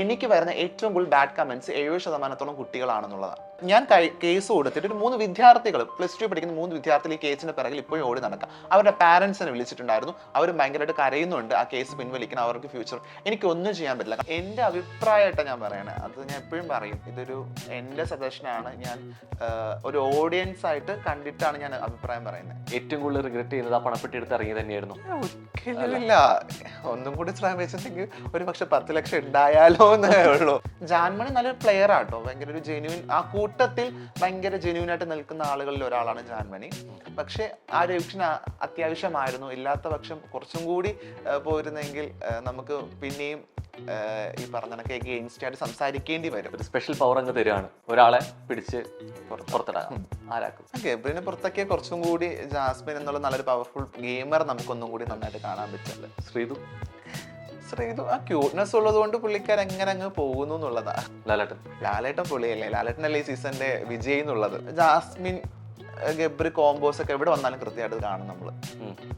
എനിക്ക് വരുന്ന ഏറ്റവും കൂടുതൽ ബാഡ് കമന്റ്സ് 70% കുട്ടികളാണെന്നുള്ളതാണ്. ഞാൻ കേസ് കൊടുത്തിട്ട് ഒരു 3 വിദ്യാർത്ഥികൾ +2 പഠിക്കുന്ന 3 വിദ്യാർത്ഥികൾ ഈ കേസിന്റെ പിറകിൽ ഇപ്പോഴും ഓടി നടക്കുക. അവരുടെ പാരന്റ്സിനെ വിളിച്ചിട്ടുണ്ടായിരുന്നു. അവർ ഭയങ്കരമായിട്ട് കരയുന്നുണ്ട് ആ കേസ് പിൻവലിക്കണം, അവർക്ക് ഫ്യൂച്ചർ. എനിക്കൊന്നും ചെയ്യാൻ പറ്റില്ല. എൻ്റെ അഭിപ്രായമായിട്ടാണ് ഞാൻ പറയണേ, അത് ഞാൻ എപ്പോഴും പറയും, ഇതൊരു എൻ്റെ സജഷനാണ്. ഞാൻ ഒരു ഓഡിയൻസ് ആയിട്ട് കണ്ടിട്ടാണ് ഞാൻ അഭിപ്രായം പറയുന്നത്. ഏറ്റവും കൂടുതൽ റിഗ്രറ്റ് ചെയ്യുന്നത് ആ പണപ്പെട്ടി എടുത്ത് ഇറങ്ങി തന്നെയായിരുന്നു. ഒരിക്കലുമില്ല. ഒന്നും കൂടി ശ്രമിച്ചിട്ടുണ്ടെങ്കിൽ ഒരു പക്ഷെ 10 ലക്ഷം ഉണ്ടായാലോ എന്നേ ഉള്ളൂ. ജാൻമണി നല്ലൊരു പ്ലെയർ ആട്ടോ, ഭയങ്കര ഒരു ജെന്യൂൻ, ആ കൂട്ടത്തിൽ ഭയങ്കര ജെന്യൂൻ ആയിട്ട് നിൽക്കുന്ന ആളുകളിൽ ഒരാളാണ് ജാൻമണി. പക്ഷെ ആ ഒരു എവിക്ഷൻ അത്യാവശ്യമായിരുന്നു. ഇല്ലാത്ത പക്ഷം കുറച്ചും കൂടി പോയിരുന്നെങ്കിൽ നമുക്ക് പിന്നെയും ഈ പറഞ്ഞ കണക്ക് എഗെയിൻസ്റ്റ് ആയിട്ട് സംസാരിക്കേണ്ടി വരും. ഒരു സ്പെഷ്യൽ പവർ അങ്ങ് തരുവാണ്, ഒരാളെ പിടിച്ച് പുറത്തിടാം. ആരാക്കും ഗബ്രിനെ പുറത്തൊക്കെ കുറച്ചും കൂടി ജാസ്മിൻ എന്നുള്ള നല്ലൊരു പവർഫുൾ ഗെയിമർ നമുക്കൊന്നും കൂടി നന്നായിട്ട് കാണാൻ പറ്റില്ല. ശ്രീതു ആ ക്യൂട്ട്നെസ് ഉള്ളത് കൊണ്ട് പുള്ളിക്കാർ എങ്ങനെ അങ്ങ് പോകുന്നു എന്നുള്ളതാ. ലാലേട്ടൻ പുള്ളിയല്ലേ, ലാലേട്ടനല്ലേ ഈ സീസണിന്റെ വിജയ് എന്നുള്ളത്. ജാസ്മിൻ ഗബ്രി കോമ്പോസ് ഒക്കെ എവിടെ വന്നാലും കൃത്യമായിട്ട് കാണും നമ്മള്.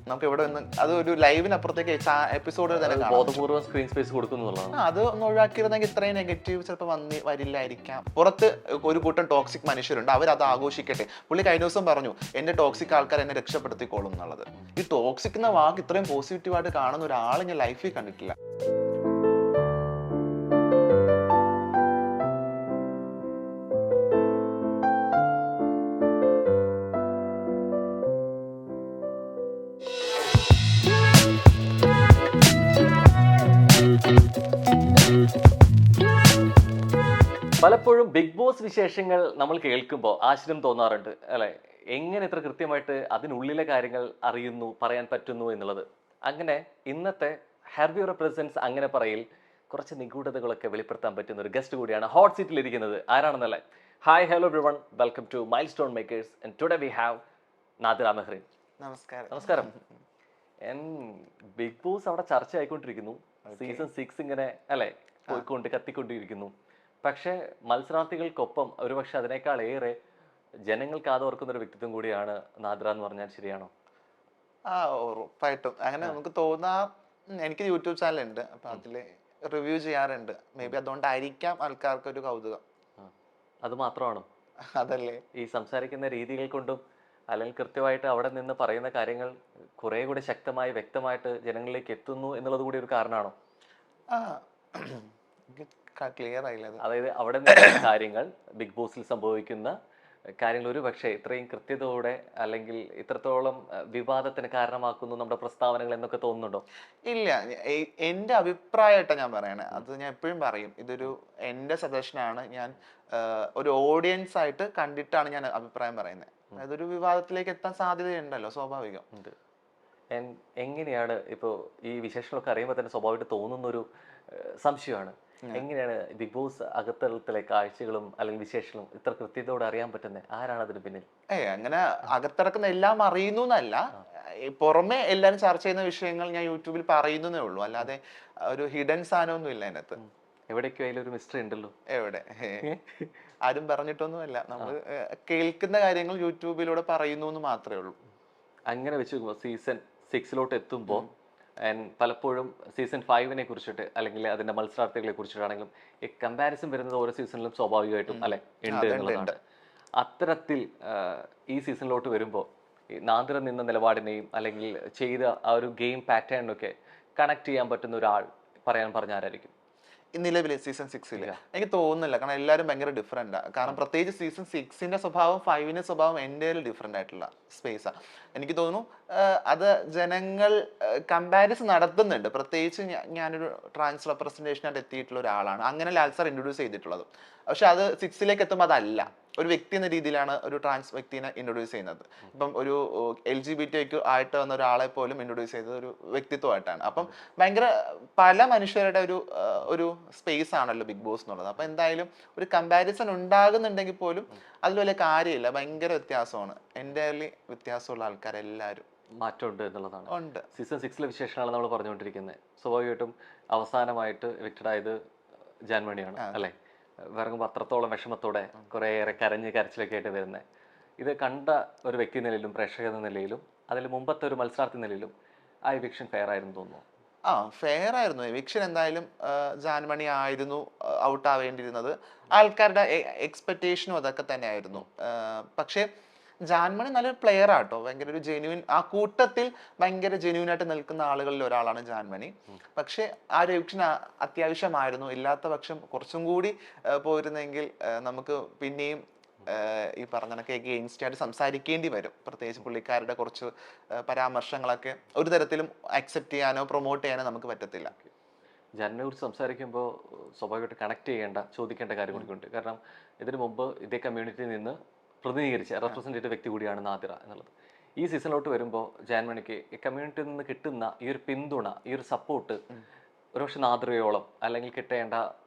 നമുക്ക് എവിടെ വന്ന് അത് ഒരു ലൈവിനപ്പുറത്തേക്ക് എപ്പിസോഡ് തന്നെ ബോധപൂർവ്വം സ്ക്രീൻ സ്പേസ് കൊടുക്കുന്നുള്ളതാണ്. അത് ഒന്ന് ഒഴിവാക്കിയിരുന്നെങ്കിൽ ഇത്രയും നെഗറ്റീവ് ചിലപ്പോൾ വരില്ലായിരിക്കാം. പുറത്ത് ഒരു കൂട്ടം ടോക്സിക് മനുഷ്യരുണ്ട്, അവരത് ആഘോഷിക്കട്ടെ. പുള്ളി കഴിഞ്ഞ ദിവസം പറഞ്ഞു എന്റെ ടോക്സിക് ആൾക്കാർ എന്നെ രക്ഷപ്പെടുത്തിക്കോളും എന്നുള്ളത്. ഈ ടോക്സിക് എന്ന വാക്ക് ഇത്രയും പോസിറ്റീവായിട്ട് കാണുന്ന ഒരാളെ ഞാൻ ലൈഫിൽ കണ്ടിട്ടില്ല. പലപ്പോഴും ബിഗ് ബോസ് വിശേഷങ്ങൾ നമ്മൾ കേൾക്കുമ്പോൾ ആശ്ചര്യം തോന്നാറുണ്ട് അല്ലെ, എങ്ങനെ ഇത്ര കൃത്യമായിട്ട് അതിനുള്ളിലെ കാര്യങ്ങൾ അറിയുന്നു, പറയാൻ പറ്റുന്നു എന്നുള്ളത്. അങ്ങനെ ഇന്നത്തെ ഹെർബ്യൂറോ പ്രസൻസ് അങ്ങനെ പറയിൽ കുറച്ച് നിഗൂഢതകളൊക്കെ വെളിപ്പെടുത്താൻ പറ്റുന്ന ഒരു ഗസ്റ്റ് കൂടിയാണ് ഹോട്ട് സീറ്റിൽ ഇരിക്കുന്നത്. ആരാണെന്നല്ലേ? Hi, hello everyone, welcome to milestone makers and today we have Nadira Mehrin. നമസ്കാരം. ബിഗ് ബോസ് അവിടെ ചർച്ച ആയിക്കൊണ്ടിരിക്കുന്നു. സീസൺ 6 ഇങ്ങനെ അല്ലെ കത്തിക്കൊണ്ടിരിക്കുന്നു. പക്ഷേ മത്സരാർത്ഥികൾക്കൊപ്പം ഒരുപക്ഷെ അതിനേക്കാൾ ഏറെ ജനങ്ങൾ കാതോർക്കുന്ന ഒരു വ്യക്തിത്വം കൂടിയാണ് നാദിറ എന്ന് പറഞ്ഞാൽ ശരിയാണോ? ഉറപ്പായിട്ടും അങ്ങനെ നമുക്ക് എനിക്ക് യൂട്യൂബ് ചാനൽ ഉണ്ട്, അപ്പൊ അതില് റിവ്യൂ ചെയ്യാറുണ്ട്. മേ ബി അതുകൊണ്ടായിരിക്കാം ആൾക്കാർക്ക് ഒരു കൗതുകം. അത് മാത്രമാണോ? അതല്ലേ, ഈ സംസാരിക്കുന്ന രീതികൾ കൊണ്ടും അല്ലെങ്കിൽ കൃത്യമായിട്ട് അവിടെ നിന്ന് പറയുന്ന കാര്യങ്ങൾ കുറെ കൂടി ശക്തമായി വ്യക്തമായിട്ട് ജനങ്ങളിലേക്ക് എത്തുന്നു എന്നുള്ളത് കൂടി ഒരു കാരണമാണോ? ക്ലിയർ ആയില്ല. അതായത് അവിടെ നിന്ന് കാര്യങ്ങൾ, ബിഗ് ബോസിൽ സംഭവിക്കുന്ന കാര്യങ്ങൾ ഒരു പക്ഷേ ഇത്രയും കൃത്യതയോടെ അല്ലെങ്കിൽ ഇത്രത്തോളം വിവാദത്തിന് കാരണമാക്കുന്നു നമ്മുടെ പ്രസ്താവനകൾ എന്നൊക്കെ തോന്നുന്നുണ്ടോ? ഇല്ല, എന്റെ അഭിപ്രായമായിട്ടാണ് ഞാൻ പറയണേ. അത് ഞാൻ എപ്പോഴും പറയും, ഇതൊരു എന്റെ സജഷനാണ്. ഞാൻ ഒരു ഓഡിയൻസ് ആയിട്ട് കണ്ടിട്ടാണ് ഞാൻ അഭിപ്രായം പറയുന്നത്. അതൊരു വിവാദത്തിലേക്ക് എത്താൻ സാധ്യതയുണ്ടല്ലോ, സ്വാഭാവികം. എങ്ങനെയാണ് ഇപ്പോൾ ഈ വിശേഷങ്ങളൊക്കെ അറിയുമ്പോൾ തന്നെ സ്വാഭാവികമായിട്ട് തോന്നുന്നൊരു സംശയമാണ്, എങ്ങനെയാണ് ബിഗ് ബോസ് അകത്തളത്തിലെ കാഴ്ചകളും അല്ലെങ്കിൽ വിശേഷങ്ങളും ഇത്ര കൃത്യതയോടെ അറിയാൻ പറ്റുന്നത്? ആരാണ് അതിന് പിന്നിൽ? അങ്ങനെ അകത്തിറക്കുന്ന എല്ലാം അറിയുന്നു എന്നല്ല, പുറമെ എല്ലാരും ചർച്ച ചെയ്യുന്ന വിഷയങ്ങൾ ഞാൻ യൂട്യൂബിൽ പറയുന്നേ ഉള്ളൂ. അല്ലാതെ ഒരു ഹിഡൻ സാധനമൊന്നും ഇല്ല അതിനകത്ത്. എവിടേക്കോ അതിലൊരു മിസ്റ്ററി ഉണ്ടല്ലോ. എവിടെ? ആരും പറഞ്ഞിട്ടൊന്നുമല്ല, നമ്മൾ കേൾക്കുന്ന കാര്യങ്ങൾ യൂട്യൂബിലൂടെ പറയുന്നു എന്ന് മാത്രമേ ഉള്ളൂ. അങ്ങനെ വെച്ച് സീസൺ 6 എത്തുമ്പോൾ പലപ്പോഴും സീസൺ 5 കുറിച്ചിട്ട് അല്ലെങ്കിൽ അതിന്റെ മത്സരാർത്ഥികളെ കുറിച്ചിട്ടാണെങ്കിലും ഈ കമ്പാരിസൺ വരുന്നത് ഓരോ സീസണിലും സ്വാഭാവികമായിട്ടും അല്ലെ ഉണ്ട് എന്നുള്ളതാണ്. അത്തരത്തിൽ ഈ സീസണിലോട്ട് വരുമ്പോൾ നാദിറ നിന്ന നിലപാടിനെയും അല്ലെങ്കിൽ ചെയ്ത ആ ഒരു ഗെയിം പാറ്റേണിനൊക്കെ കണക്ട് ചെയ്യാൻ പറ്റുന്ന ഒരാൾ പറഞ്ഞാരായിരിക്കും? നിലവിൽ സീസൺ 6 എനിക്ക് തോന്നുന്നില്ല, കാരണം എല്ലാവരും ഭയങ്കര ഡിഫറെന്റാ. കാരണം പ്രത്യേകിച്ച് സീസൺ 6 സ്വഭാവം 5 സ്വഭാവം എൻ്റെ ഡിഫറെന്റ് ആയിട്ടുള്ള സ്പേസാണ്. എനിക്ക് തോന്നുന്നു അത് ജനങ്ങൾ കമ്പാരിസൺ നടത്തുന്നുണ്ട്. പ്രത്യേകിച്ച് ഞാനൊരു ട്രാൻസ് റെപ്രസെന്റേഷൻ ആയിട്ട് എത്തിയിട്ടുള്ള ഒരാളാണ്, അങ്ങനെ ലാൽസർ ഇൻട്രൊഡ്യൂസ് ചെയ്തിട്ടുള്ളത്. പക്ഷെ അത് 6 എത്തുമ്പോൾ അതല്ല, ഒരു വ്യക്തി എന്ന രീതിയിലാണ് ഒരു ട്രാൻസ് വ്യക്തിനെ ഇൻട്രൊഡ്യൂസ് ചെയ്യുന്നത്. ഇപ്പം ഒരു LGBT ആയിട്ട് വന്ന ഒരാളെ പോലും ഇൻട്രൊഡ്യൂസ് ചെയ്തത് ഒരു വ്യക്തിത്വമായിട്ടാണ്. അപ്പം ഭയങ്കര പല മനുഷ്യരുടെ ഒരു സ്പേസ് ആണല്ലോ ബിഗ് ബോസ് എന്നുള്ളത്. അപ്പൊ എന്തായാലും ഒരു കമ്പാരിസൺ ഉണ്ടാകുന്നുണ്ടെങ്കിൽ പോലും അതിൽ വലിയ കാര്യമില്ല, ഭയങ്കര വ്യത്യാസമാണ്. എൻ്റെ വ്യത്യാസമുള്ള ആൾക്കാരെല്ലാവരും മാറ്റമുണ്ട് എന്നുള്ളതാണ്. ഉണ്ട്. സീസൺ 6 വിശേഷങ്ങളാണ് നമ്മൾ പറഞ്ഞുകൊണ്ടിരിക്കുന്നത്. സ്വാഭാവികമായിട്ടും അവസാനമായിട്ട് എവിക്റ്റഡ് ആയത് ജാൻമണിയാണ് അല്ലേ? ഇറങ്ങുമ്പോൾ അത്രത്തോളം വിഷമത്തോടെ കുറേയേറെ കരച്ചിലൊക്കെ ആയിട്ട് വരുന്നത്. ഇത് കണ്ട ഒരു വ്യക്തി നിലയിലും പ്രേക്ഷക എന്ന നിലയിലും അതിൽ മുമ്പത്തെ ഒരു മത്സരാർത്ഥി നിലയിലും ആ എവിക്ഷൻ ഫെയർ ആയിരുന്നു തോന്നുന്നു? ഫെയർ ആയിരുന്നു. എവിക്ഷൻ എന്തായാലും ജാൻമണി ആയിരുന്നു ഔട്ട് ആവേണ്ടിയിരുന്നത്. ആൾക്കാരുടെ എക്സ്പെക്ടേഷനും അതൊക്കെ തന്നെയായിരുന്നു. പക്ഷേ ജാൻമണി നല്ലൊരു പ്ലെയർ ആട്ടോ, ഭയങ്കര ഒരു ജെന്യൂൻ, ആ കൂട്ടത്തിൽ ഭയങ്കര ജെന്യൂൻ ആയിട്ട് നിൽക്കുന്ന ആളുകളിൽ ഒരാളാണ് ജാൻമണി. പക്ഷേ ആ ഒരു എവിക്ഷൻ അത്യാവശ്യമായിരുന്നു. ഇല്ലാത്ത പക്ഷം കുറച്ചും കൂടി പോയിരുന്നെങ്കിൽ നമുക്ക് പിന്നെയും ഈ പറഞ്ഞ കണക്ക് എഗെയിൻസ്റ്റ് ആയിട്ട് സംസാരിക്കേണ്ടി വരും. പ്രത്യേകിച്ച് പുള്ളിക്കാരുടെ കുറച്ച് പരാമർശങ്ങളൊക്കെ ഒരു തരത്തിലും അക്സെപ്റ്റ് ചെയ്യാനോ പ്രൊമോട്ട് ചെയ്യാനോ നമുക്ക് പറ്റത്തില്ല. ജാൻമണിയെ കുറിച്ച് സംസാരിക്കുമ്പോൾ സ്വാഭാവികമായിട്ട് കണക്ട് ചെയ്യേണ്ട, ചോദിക്കേണ്ട കാര്യം കൂടിയുണ്ട്. കാരണം ഇതിനു മുമ്പ് ഇതേ കമ്മ്യൂണിറ്റിയിൽ നിന്ന് പ്രതിനിധീകരിച്ച റെപ്രസെന്റ് ചെയ്ത വ്യക്തി കൂടിയാണ് നാദിറ എന്നുള്ളത്. ഈ സീസണിലോട്ട് വരുമ്പോൾ ജാൻമണിക്ക് ഈ കമ്മ്യൂണിറ്റിയിൽ നിന്ന് കിട്ടുന്ന ഈ ഒരു പിന്തുണ, ഈ ഒരു സപ്പോർട്ട് ഒരുപക്ഷെ നാദിറയോളം അല്ലെങ്കിൽ കിട്ടേണ്ട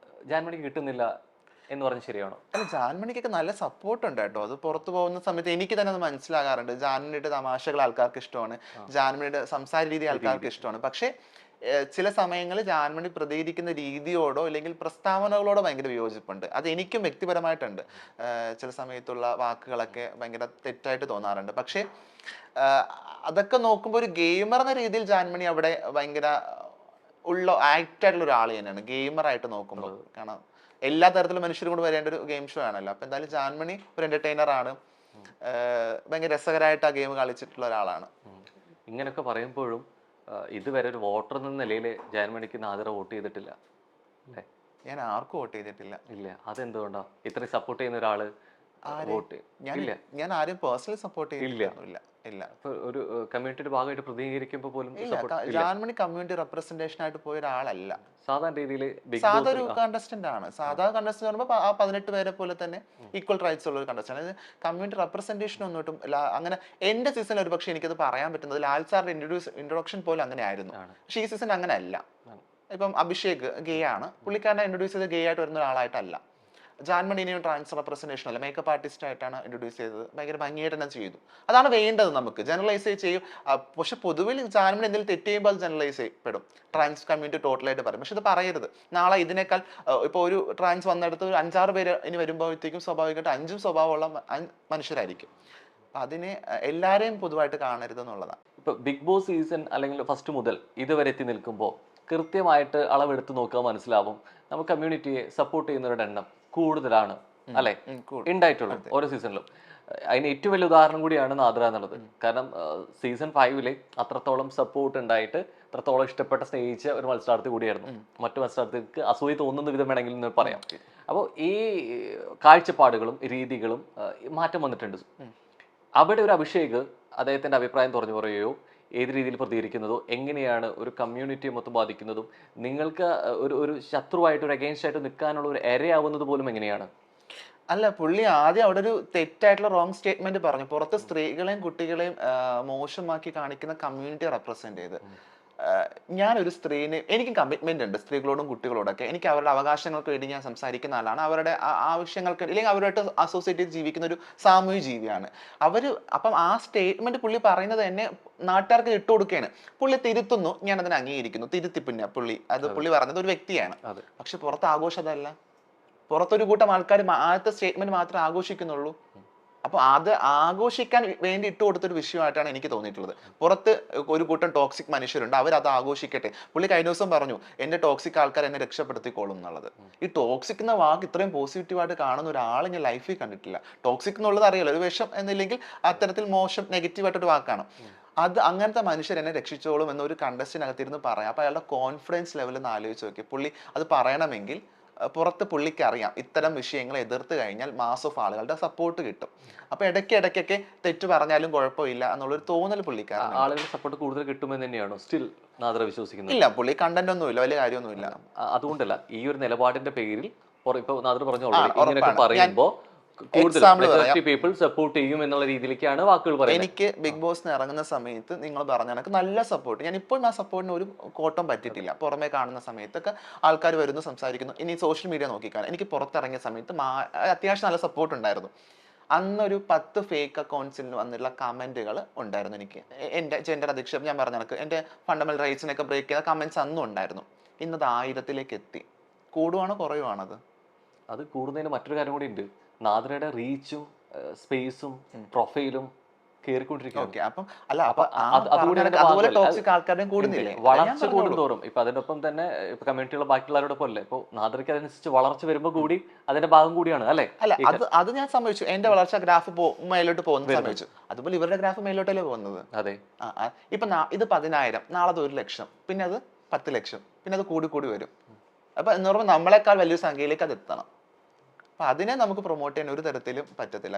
ജാൻമണിക്ക് കിട്ടുന്നില്ല എന്ന് പറഞ്ഞ് ശരിയാണോ? അല്ല, ജാൻമണിക്കൊക്കെ നല്ല സപ്പോർട്ട് ഉണ്ട് കേട്ടോ. അത് പുറത്തു പോകുന്ന സമയത്ത് എനിക്ക് തന്നെ അത് മനസ്സിലാകാറുണ്ട്. ജാൻമണിയുടെ തമാശകൾ ആൾക്കാർക്ക് ഇഷ്ടമാണ്, ജാൻമണിയുടെ സംസാര രീതി ആൾക്കാർക്ക് ഇഷ്ടമാണ്. പക്ഷേ ചില സമയങ്ങളിൽ ജാൻമണി പ്രതികരിക്കുന്ന രീതിയോടോ അല്ലെങ്കിൽ പ്രസ്താവനകളോടോ ഭയങ്കര വിയോജിപ്പുണ്ട്. അത് എനിക്കും വ്യക്തിപരമായിട്ടുണ്ട്. ചില സമയത്തുള്ള വാക്കുകളൊക്കെ ഭയങ്കര തെറ്റായിട്ട് തോന്നാറുണ്ട്. പക്ഷേ അതൊക്കെ നോക്കുമ്പോൾ ഒരു ഗെയിമർ എന്ന രീതിയിൽ ജാൻമണി അവിടെ ഭയങ്കര ആക്ട് ആയിട്ടുള്ള ഒരാൾ തന്നെയാണ് ഗെയിമറായിട്ട് നോക്കുമ്പോൾ. കാരണം എല്ലാ തരത്തിലും മനുഷ്യരും കൂടെ വരേണ്ട ഒരു ഗെയിം ഷോ ആണല്ലോ. അപ്പൊ എന്തായാലും ജാൻമണി ഒരു എന്റർടൈനർ ആണ്, ഭയങ്കര രസകരമായിട്ട് ആ ഗെയിം കളിച്ചിട്ടുള്ള ഒരാളാണ്. ഇങ്ങനെയൊക്കെ പറയുമ്പോഴും ഇതുവരെ ഒരു വോട്ടർ എന്ന നിലയിൽ ജാൻമണിക്ക് നാദിറ വോട്ട് ചെയ്തിട്ടില്ല അല്ലേ? ഞാൻ ആർക്കും വോട്ട് ചെയ്തിട്ടില്ല. ഇല്ല, അതെന്തുകൊണ്ടാ? ഇത്രയും സപ്പോർട്ട് ചെയ്യുന്ന ഒരാള് വോട്ട് ഞാൻ ആരും പേഴ്സണലി സപ്പോർട്ട് ചെയ്തില്ല. ഇല്ല, ഒരു കമ്മ്യൂണിറ്റിയുടെ ഭാഗമായിട്ട് പ്രതികരിക്കുമ്പോൾ പോലും ജാൻമണി കമ്മ്യൂണിറ്റി റെപ്രസെന്റേഷൻ ആയിട്ട് പോയ ഒരാളല്ല. സാധാരണ രീതിയിൽ സാധാ ഒരു കണ്ടസ്റ്റന്റ് ആണ്. സാധാ കണ്ടസ്റ്റന്റ് പറയുമ്പോൾ ആ 18 പേരെ പോലെ തന്നെ ഈക്വൽ റൈറ്റ്സ് ഉള്ള ഒരു കണ്ടസ്റ്റന്റ്. കമ്മ്യൂണിറ്റി റെപ്രസെന്റേഷൻ ഒന്നിട്ടും അങ്ങനെ എന്റെ സീസണിൽ ഒരു പക്ഷേ എനിക്കത് പറയാൻ പറ്റുന്നത് ലാൽ സാറിന്റെ ഇൻട്രൊഡക്ഷൻ പോലും അങ്ങനെ ആയിരുന്നു. പക്ഷേ ഈ സീസൺ അങ്ങനെ അല്ല. ഇപ്പം അഭിഷേക് ഗേ ആണ്, പുള്ളിക്കാരനെ ഇൻട്രൊഡ്യൂസ് ചെയ്ത് ഗേ ആയിട്ട് വരുന്ന ഒരാളായിട്ടല്ല. ജാൻമണിനെയും ട്രാൻസ് റെപ്രസെന്റേഷൻ അല്ല, മേക്കപ്പ് ആർട്ടിസ്റ്റ് ആയിട്ടാണ് ഇൻട്രൊഡ്യൂസ് ചെയ്തത്. ഭയങ്കര ഭംഗിയായിട്ട് തന്നെ ചെയ്തു. അതാണ് വേണ്ടത് നമുക്ക്. ജനറലൈസ് ചെയ്യും. പക്ഷെ പൊതുവിൽ ജാൻമണി എന്തെങ്കിലും തെറ്റ് ചെയ്യുമ്പോൾ അത് ജനറലൈസ് ചെയ്യപ്പെടും. ട്രാൻസ് കമ്മ്യൂണിറ്റി ടോട്ടലായിട്ട് പറയും. പക്ഷെ ഇത് പറയരുത്. നാളെ ഇതിനേക്കാൾ ഇപ്പോൾ ഒരു ട്രാൻസ് വന്നെടുത്ത് ഒരു 5-6 പേര് ഇനി വരുമ്പോഴത്തേക്കും സ്വാഭാവികമായിട്ട് 5 സ്വഭാവമുള്ള മനുഷ്യരായിരിക്കും. അതിനെ എല്ലാവരെയും പൊതുവായിട്ട് കാണരുത് എന്നുള്ളതാണ്. ഇപ്പൊ ബിഗ് ബോസ് സീസൺ അല്ലെങ്കിൽ ഫസ്റ്റ് മുതൽ ഇതുവരെ എത്തി നിൽക്കുമ്പോൾ കൃത്യമായിട്ട് അളവെടുത്ത് നോക്കുക മനസ്സിലാവും നമുക്ക് കമ്മ്യൂണിറ്റിയെ സപ്പോർട്ട് ചെയ്യുന്നവരുടെ എണ്ണം കൂടുതലാണ് അല്ലെ ഉണ്ടായിട്ടുള്ളൂ ഓരോ സീസണിലും. അതിന് ഏറ്റവും വലിയ ഉദാഹരണം കൂടിയാണ് നാദിറ എന്നുള്ളത്. കാരണം സീസൺ 5 അത്രത്തോളം സപ്പോർട്ട് ഉണ്ടായിട്ട് അത്രത്തോളം ഇഷ്ടപ്പെട്ട സ്നേഹിച്ച ഒരു മത്സരാർത്ഥി കൂടിയായിരുന്നു. മറ്റു മത്സരാർത്ഥികൾക്ക് അസൂയ തോന്നുന്ന വിധം വേണമെങ്കിൽ എന്ന് പറയാം. അപ്പോൾ ഈ കാഴ്ചപ്പാടുകളും രീതികളും മാറ്റം വന്നിട്ടുണ്ട്. അവിടെ ഒരു അഭിഷേക് അദ്ദേഹത്തിന്റെ അഭിപ്രായം തുറന്നു പറയുകയോ ഏത് രീതിയിൽ പ്രതികരിക്കുന്നതോ എങ്ങനെയാണ് ഒരു കമ്മ്യൂണിറ്റിയെ മൊത്തം ബാധിക്കുന്നതും നിങ്ങൾക്ക് ഒരു ശത്രുവായിട്ട് ഒരു അഗെയിൻസ്റ്റ് ആയിട്ട് നിൽക്കാനുള്ള ഒരു ഇരയാവുന്നത് പോലും എങ്ങനെയാണ്? അല്ല, പുള്ളി ആദ്യം അവിടെ ഒരു തെറ്റായിട്ടുള്ള റോങ് സ്റ്റേറ്റ്മെന്റ് പറഞ്ഞു. പുറത്ത് സ്ത്രീകളെയും കുട്ടികളെയും മോശമാക്കി കാണിക്കുന്ന കമ്മ്യൂണിറ്റി റെപ്രസെന്റ് ചെയ്ത്. ഞാനൊരു സ്ത്രീന് എനിക്ക് കമ്മിറ്റ്മെന്റ് ഉണ്ട് സ്ത്രീകളോടും കുട്ടികളോടൊക്കെ. എനിക്ക് അവരുടെ അവകാശങ്ങൾക്ക് വേണ്ടി ഞാൻ സംസാരിക്കുന്ന ആളാണ്. അവരുടെ ആവശ്യങ്ങൾക്ക് അല്ലെങ്കിൽ അവരുമായിട്ട് അസോസിയേറ്റ് ചെയ്ത് ജീവിക്കുന്ന ഒരു സാമൂഹ്യ ജീവിയാണ് അപ്പം ആ സ്റ്റേറ്റ്മെന്റ് പുള്ളി പറയുന്നത് തന്നെ നാട്ടുകാർക്ക് ഇട്ടുകൊടുക്കുകയാണ്. പുള്ളി തിരുത്തുന്നു, ഞാൻ അതിനെ അംഗീകരിക്കുന്നു. തിരുത്തി പിന്നെ പുള്ളി പറഞ്ഞത് ഒരു വ്യക്തിയാണ്. പക്ഷെ പുറത്ത് ആഘോഷം അതല്ല. പുറത്തൊരു കൂട്ടം ആൾക്കാർ ആദ്യത്തെ സ്റ്റേറ്റ്മെന്റ് മാത്രമേ ആഘോഷിക്കുന്നുള്ളൂ. അപ്പൊ അത് ആഘോഷിക്കാൻ വേണ്ടി ഇട്ട് കൊടുത്തൊരു വിഷയമായിട്ടാണ് എനിക്ക് തോന്നിയിട്ടുള്ളത്. പുറത്ത് ഒരു കൂട്ടം ടോക്സിക് മനുഷ്യരുണ്ട്, അവരത് ആഘോഷിക്കട്ടെ. പുള്ളി കഴിഞ്ഞ ദിവസം പറഞ്ഞു എന്റെ ടോക്സിക് ആൾക്കാർ എന്നെ രക്ഷപ്പെടുത്തിക്കോളും എന്നുള്ളത്. ഈ ടോക്സിക് എന്ന വാക്ക് ഇത്രയും പോസിറ്റീവായിട്ട് കാണുന്ന ഒരാളെ ഞാൻ ലൈഫിൽ കണ്ടിട്ടില്ല. ടോക്സിക് എന്നുള്ളത് അറിയില്ല, ഒരു വിഷം എന്നില്ലെങ്കിൽ അത്തരത്തിൽ മോശം നെഗറ്റീവായിട്ടൊരു വാക്കാണ്. അത് അങ്ങനത്തെ മനുഷ്യർ എന്നെ രക്ഷിച്ചോളും എന്നൊരു കണ്ടസ്റ്റിനകത്തിരുന്ന് പറയാം. അപ്പൊ അയാളുടെ കോൺഫിഡൻസ് ലെവൽ ഒന്ന് ആലോചിച്ച് നോക്കി. പുള്ളി അത് പറയണമെങ്കിൽ പുറത്ത് പുള്ളിക്ക് അറിയാം ഇത്തരം വിഷയങ്ങളെ എതിർത്ത് കഴിഞ്ഞാൽ മാസ് ഓഫ് ആളുകളുടെ സപ്പോർട്ട് കിട്ടും. അപ്പൊ ഇടയ്ക്കൊക്കെ തെറ്റ് പറഞ്ഞാലും കുഴപ്പമില്ല എന്നുള്ളൊരു തോന്നൽ പുള്ളിക്കാരൻ. ആളുകളുടെ സപ്പോർട്ട് കൂടുതൽ കിട്ടുമെന്ന് തന്നെയാണോ സ്റ്റിൽ നാദിറ വിശ്വസിക്കുന്നത്? ഇല്ല, പുള്ളി കണ്ടന്റ് ഒന്നുമില്ല, വലിയ കാര്യമൊന്നുമില്ല. അതുകൊണ്ടല്ല, ഈ ഒരു നിലപാടിന്റെ പേരിൽ ഇപ്പൊ നാദിറ പറഞ്ഞോളൂ ഇങ്ങനെയൊക്കെ പറയുമ്പോ പീപ്പിൾ സപ്പോർട്ട് ചെയ്യും എന്നുള്ള രീതിയിലേക്കാണ് വാക്കുകൾ പറയുന്നത്. എനിക്ക് ബിഗ് ബോസിന് ഇറങ്ങുന്ന സമയത്ത് നിങ്ങൾ പറഞ്ഞ കണക്ക് നല്ല സപ്പോർട്ട്, ഞാൻ ഇപ്പോഴും ആ സപ്പോർട്ടിന് ഒരു കോട്ടം പറ്റിയിട്ടില്ല. പുറമെ കാണുന്ന സമയത്തൊക്കെ ആൾക്കാർ വരുന്നു, സംസാരിക്കുന്നു. ഇനി സോഷ്യൽ മീഡിയ നോക്കിക്കാണാൻ എനിക്ക് പുറത്തിറങ്ങിയ സമയത്ത് അത്യാവശ്യം നല്ല സപ്പോർട്ട് ഉണ്ടായിരുന്നു. അന്നൊരു 10 ഫേക്ക് അക്കൗണ്ട്സിൽ വന്നിട്ടുള്ള കമന്റുകൾ ഉണ്ടായിരുന്നു. എനിക്ക് എന്റെ ജെൻഡർ അധിക്ഷേപം, ഞാൻ പറഞ്ഞ കണക്ക് എന്റെ ഫണ്ടമെന്റൽ റൈറ്റ്സിനൊക്കെ ബ്രേക്ക് ചെയ്ത കമന്റ്സ് അന്നും ഉണ്ടായിരുന്നു. ഇന്നത് 1000-ലേക്ക് എത്തി. കൂടുവാണോ കുറയുവാണത്? അത് കൂടുന്നതിന് മറ്റൊരു കാര്യം കൂടി ഉണ്ട്. നാദിറയുടെ റീച്ചും സ്പേസും പ്രൊഫൈലും കയറിക്കൊണ്ടിരിക്കുകയാണ്. ഓക്കെ. അപ്പം അല്ല അപ്പൊ അപ്പൊ ആ അതുകൂടി അതിന്റെ അതുപോലെ ഭാഗമല്ല. ടോക്സിക് ആൾക്കാരുടെയും കൂടുന്നില്ലേ? അതാ ഞാൻ വളർച്ച പറഞ്ഞോളൂ. കൂടുന്തോറും ഇപ്പൊ അതിനൊപ്പം തന്നെ ഇപ്പൊ കമ്മ്യൂണിറ്റിയുള്ള ബാക്കിയുള്ളവരോട് പോലെ ഇപ്പൊ നാദർക്ക് അതനുസരിച്ച് വളർച്ച വരുമ്പോൾ കൂടി അതിന്റെ ഭാഗം കൂടിയാണ് അല്ലെ അല്ല ഈ അത് ഞാൻ സമ്മതിച്ചു. എന്റെ വളർച്ച ഗ്രാഫ് മേലോട്ട് പോകുന്നത് വരുന്നത്. സമ്മതിച്ചു. അതുപോലെ ഇവരുടെ ഗ്രാഫ് മേലോട്ടല്ലേ പോകുന്നത്. അതെ. ഇപ്പൊ ഇത് 10,000, നാളെ അത് 1,00,000, പിന്നെ അത് 10,00,000, പിന്നെ അത് കൂടി കൂടി വരും. അപ്പൊ എന്ന് പറയുമ്പോൾ നമ്മളെക്കാൾ വലിയൊരു സംഖ്യയിലേക്ക് അത് എത്തണം. അപ്പൊ അതിനെ നമുക്ക് പ്രൊമോട്ട് ചെയ്യാൻ ഒരു തരത്തിലും പറ്റത്തില്ല.